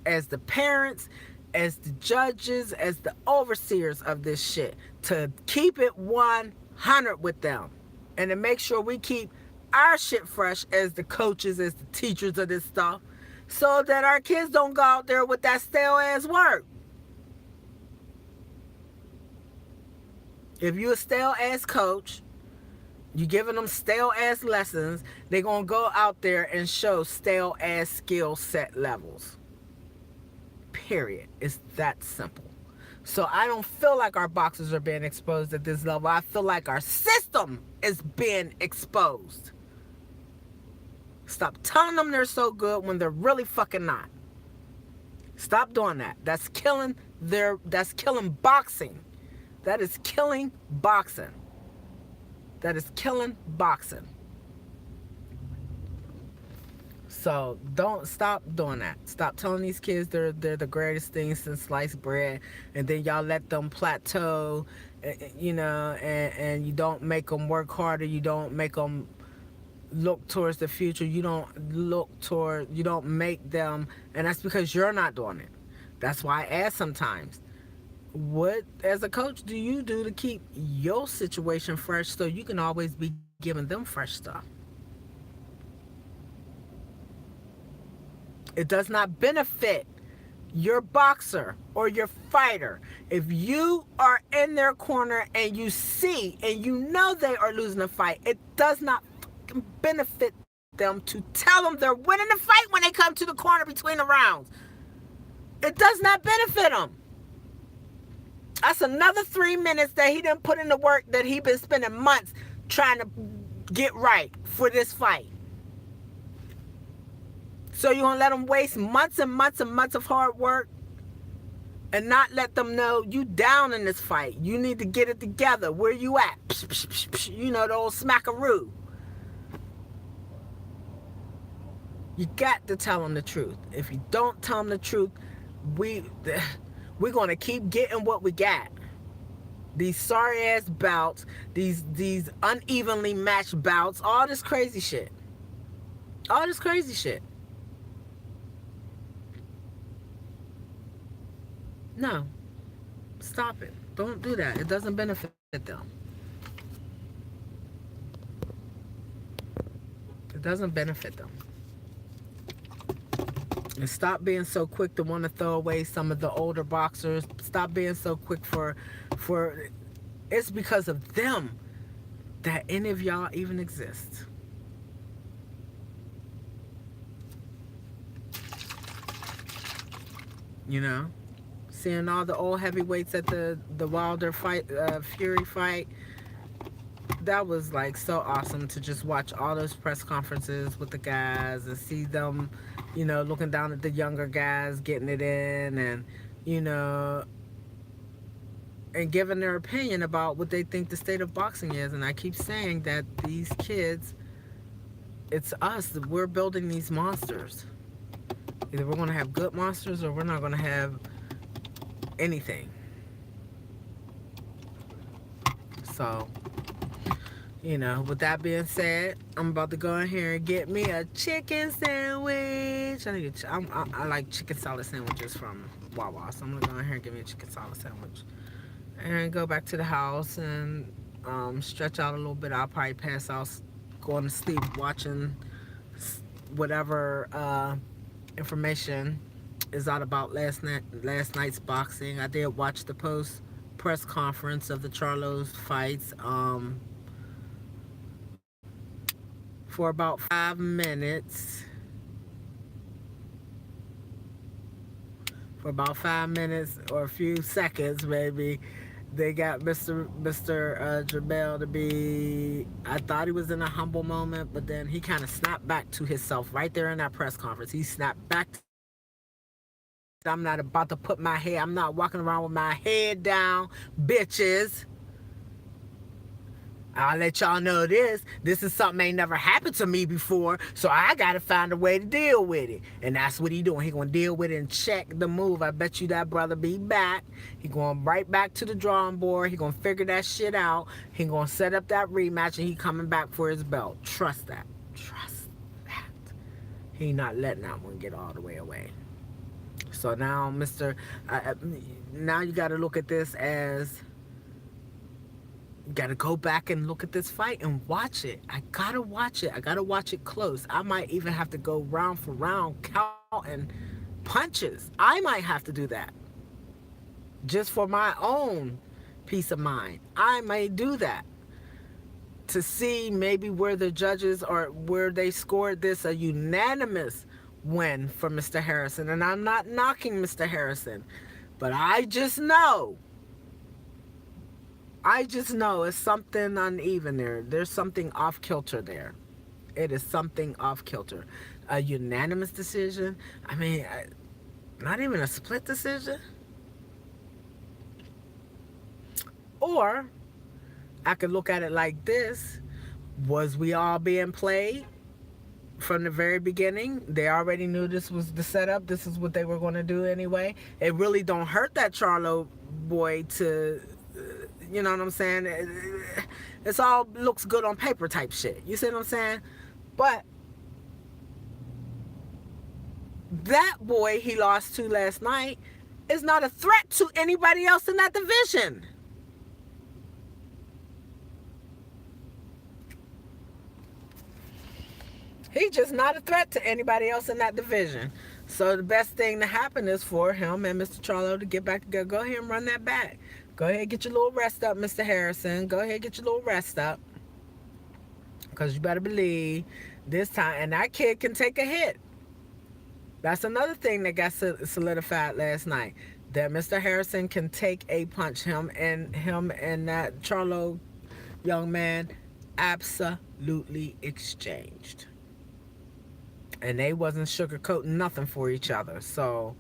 as the parents, as the judges, as the overseers of this shit, to keep it 100 with them, and to make sure we keep our shit fresh as the coaches, as the teachers of this stuff, so that our kids don't go out there with that stale ass work. If you a stale ass coach, you giving them stale ass lessons, they're gonna go out there and show stale ass skill set levels. Period. It's that simple. So I don't feel like our boxers are being exposed at this level. I feel like our system is being exposed. Stop telling them they're so good when they're really fucking not. Stop doing that. That's killing boxing. That is killing boxing. That is killing boxing. So don't stop doing that. Stop telling these kids they're the greatest thing since sliced bread, and then y'all let them plateau, and you don't make them work harder. You don't make them look towards the future. You don't make them, and that's because you're not doing it. That's why I ask sometimes, what, as a coach, do you do to keep your situation fresh so you can always be giving them fresh stuff? It does not benefit your boxer or your fighter if you are in their corner and you see and you know they are losing a fight. It does not benefit them to tell them they're winning the fight when they come to the corner between the rounds. It does not benefit them. That's another 3 minutes that he didn't put in the work that he been spending months trying to get right for this fight. So you're going to let them waste months and months and months of hard work and not let them know you down in this fight. You need to get it together. Where you at? Psh, psh, psh, psh, you know, the old smackaroo. You got to tell them the truth. If you don't tell them the truth, we're going to keep getting what we got. These sorry ass bouts, these unevenly matched bouts, all this crazy shit. All this crazy shit. No. Stop it. Don't do that. It doesn't benefit them. It doesn't benefit them. And stop being so quick to want to throw away some of the older boxers. Stop being so quick for it's because of them that any of y'all even exist. You know? Seeing all the old heavyweights at the Wilder fight, Fury fight, that was like so awesome to just watch all those press conferences with the guys and see them, you know, looking down at the younger guys getting it in, and, you know, and giving their opinion about what they think the state of boxing is. And I keep saying that these kids, it's us, we're building these monsters. Either we're going to have good monsters or we're not going to have anything. So, you know, with that being said, I'm about to go in here and get me a chicken sandwich. I like chicken salad sandwiches from Wawa, so I'm gonna go in here and get me a chicken salad sandwich and go back to the house and stretch out a little bit. I'll probably pass out, going to sleep, watching whatever information is out about last night's boxing. I did watch the post press conference of the Charlo's fights for about 5 minutes. For about 5 minutes or a few seconds, maybe, they got Mr. Jamel to be. I thought he was in a humble moment, but then he kind of snapped back to himself right there in that press conference. He snapped back to himself. He said, "I'm not about to put my head. I'm not walking around with my head down, bitches. I'll let y'all know this. This is something ain't never happened to me before, so I gotta find a way to deal with it." And that's what he doing. He gonna deal with it and check the move. I bet you that brother be back. He going right back to the drawing board. He gonna figure that shit out. He gonna set up that rematch, and he coming back for his belt. Trust that. Trust that. He not letting that one get all the way away. So now, now you got to look at this as, you gotta go back and look at this fight and watch it. I gotta watch it. I gotta watch it close. I might even have to go round for round counting punches. I might have to do that just for my own peace of mind. I may do that to see maybe where the judges or where they scored this a unanimous win for Mr. Harrison. And I'm not knocking Mr. Harrison, but I just know it's something uneven there. There's something off kilter there. It is something off kilter. A unanimous decision. I mean, not even a split decision. Or I could look at it like this. Was we all being played from the very beginning? They already knew this was the setup. This is what they were going to do anyway. It really don't hurt that Charlo boy to, you know what I'm saying? It's all looks good on paper type shit. You see what I'm saying? But that boy he lost to last night is not a threat to anybody else in that division. He's just not a threat to anybody else in that division. So the best thing to happen is for him and Mr. Charlo to get back together. Go ahead and run that back. Go ahead and get your little rest up, Mr. Harrison. Go ahead and get your little rest up. Because you better believe this time, and that kid can take a hit. That's another thing that got solidified last night. That Mr. Harrison can take a punch. Him and that Charlo young man absolutely exchanged. And they wasn't sugarcoating nothing for each other. So,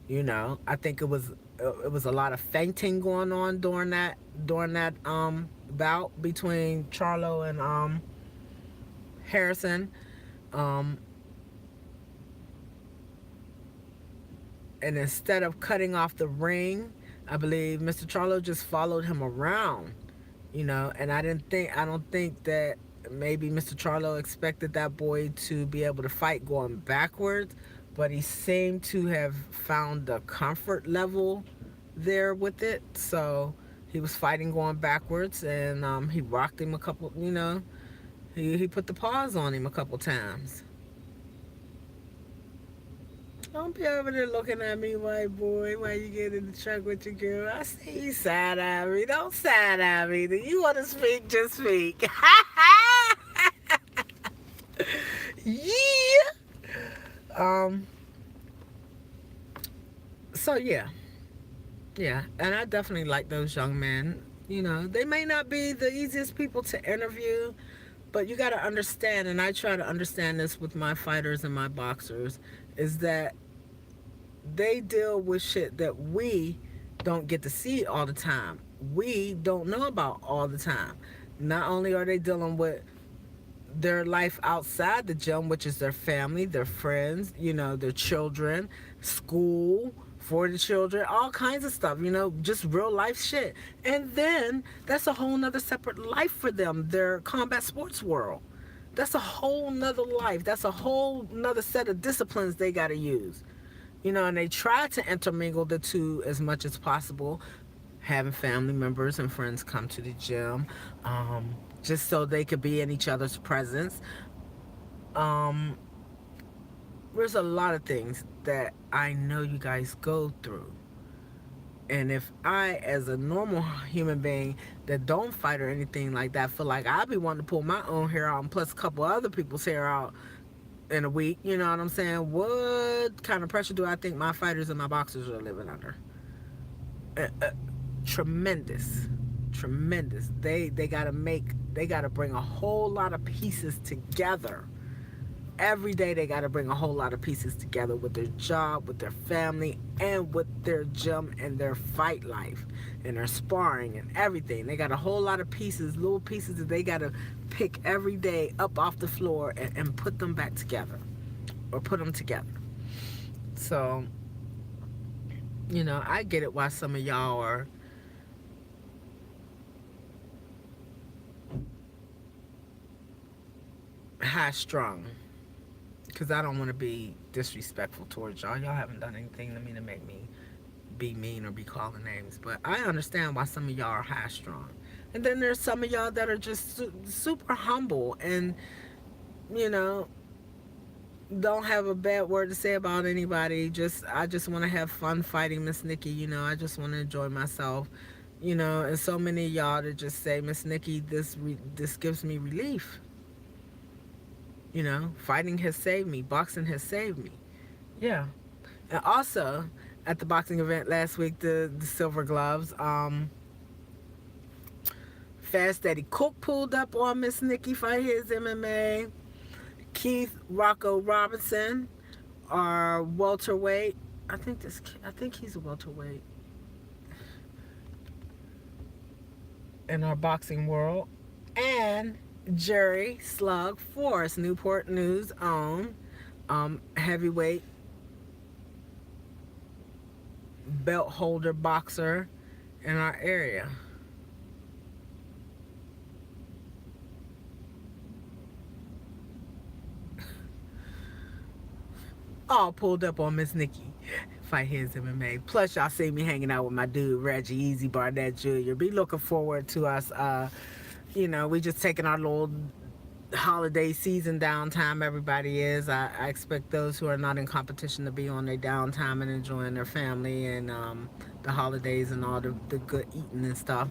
you know, I think it was a lot of fainting going on during that bout between Charlo and Harrison. And instead of cutting off the ring, I believe Mr. Charlo just followed him around, you know, and I don't think that maybe Mr. Charlo expected that boy to be able to fight going backwards, but he seemed to have found a comfort level there with it. So he was fighting going backwards, and he rocked him a couple, you know, he put the paws on him a couple times. Don't be over there looking at me, white boy, while you get in the truck with your girl. I see you side eye me. Don't side eye me. Do you want to speak? Just speak. Yeah. So yeah, and I definitely like those young men. You know, they may not be the easiest people to interview, but you got to understand, and I try to understand this with my fighters and my boxers, is that they deal with shit that we don't get to see all the time. We don't know about all the time. Not only are they dealing with their life outside the gym, which is their family, their friends, you know, their children, school for the children, all kinds of stuff, you know, just real life shit. And then that's a whole nother separate life for them, their combat sports world. That's a whole nother life. That's a whole nother set of disciplines they got to use. You know, and they try to intermingle the two as much as possible, having family members and friends come to the gym, just so they could be in each other's presence. there's a lot of things that I know you guys go through. And if I, as a normal human being that don't fight or anything like that, feel like I'd be wanting to pull my own hair out and plus a couple other people's hair out in a week, you know what I'm saying? What kind of pressure do I think my fighters and my boxers are living under? Tremendous, tremendous. They gotta bring a whole lot of pieces together. Every day they got to bring a whole lot of pieces together with their job, with their family, and with their gym and their fight life and their sparring and everything. They got a whole lot of pieces, little pieces that they got to pick every day up off the floor and put them back together or put them together. So, I get it why some of y'all are high strung, because I don't want to be disrespectful towards y'all. Y'all haven't done anything to me to make me be mean or be calling names, but I understand why some of y'all are high strung. And then there's some of y'all that are just super humble and, you know, don't have a bad word to say about anybody. I just want to have fun fighting Miss Nikki. I just want to enjoy myself. And so many of y'all that just say, Miss Nikki, this gives me relief. Fighting has saved me. Boxing has saved me. Yeah. And also, at the boxing event last week, the Silver Gloves, Fast Eddie Cook pulled up on Miss Nikki Fight His MMA. Keith Rocco Robinson, our welterweight. I think he's a welterweight in our boxing world. And Jerry Slug Forrest, Newport News own heavyweight belt holder boxer in our area. All pulled up on Miss Nikki Fight His MMA. Plus, y'all see me hanging out with my dude Reggie Easy Barnett Jr. Be looking forward to us. We just taking our little holiday season downtime. Everybody is. I expect those who are not in competition to be on their downtime and enjoying their family and the holidays and all the good eating and stuff.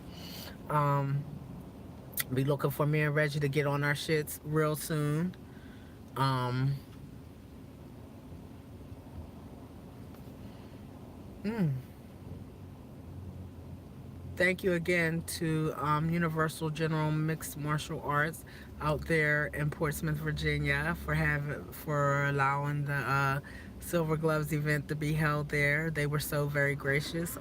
Be looking for me and Reggie to get on our shits real soon. Um, mm. Thank you again to Universal General Mixed Martial Arts out there in Portsmouth, Virginia, for allowing the Silver Gloves event to be held there. They were so very gracious.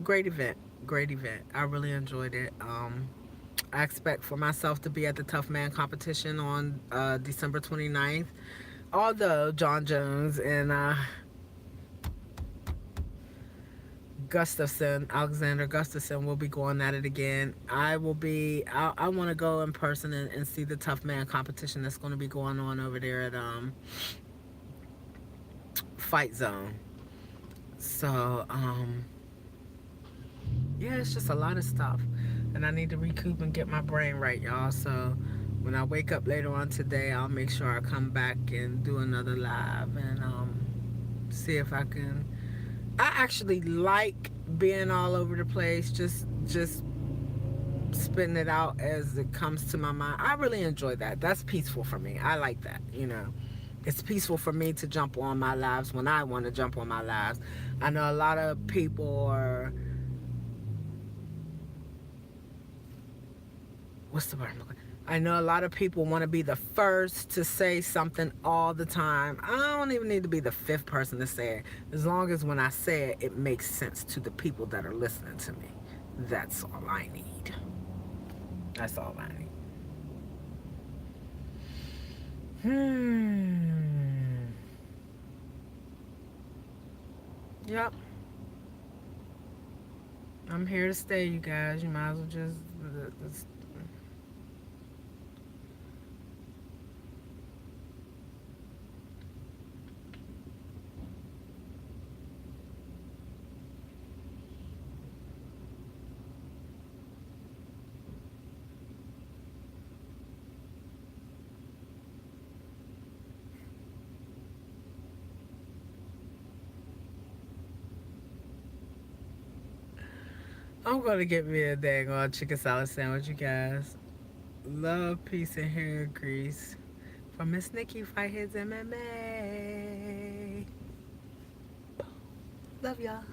Great event, great event. I really enjoyed it. I expect for myself to be at the Tough Man competition on December 29th. Although John Jones and Alexander Gustafson will be going at it again. I want to go in person and see the Tough Man competition that's going to be going on over there at Fight Zone. So, yeah, it's just a lot of stuff. And I need to recoup and get my brain right, y'all. So, when I wake up later on today, I'll make sure I come back and do another live and see if I can. I actually like being all over the place, just spitting it out as it comes to my mind. I really enjoy that. That's peaceful for me. I like that, It's peaceful for me to jump on my lives when I want to jump on my lives. I know a lot of people are, what's the word I'm looking? I know a lot of people want to be the first to say something all the time. I don't even need to be the fifth person to say it. As long as when I say it, it makes sense to the people that are listening to me. That's all I need. That's all I need. Yep. I'm here to stay, you guys. You might as well just I'm gonna get me a dang on chicken salad sandwich, you guys. Love, peace, and hair grease. From Miss Nikki, Fight His MMA. Love y'all.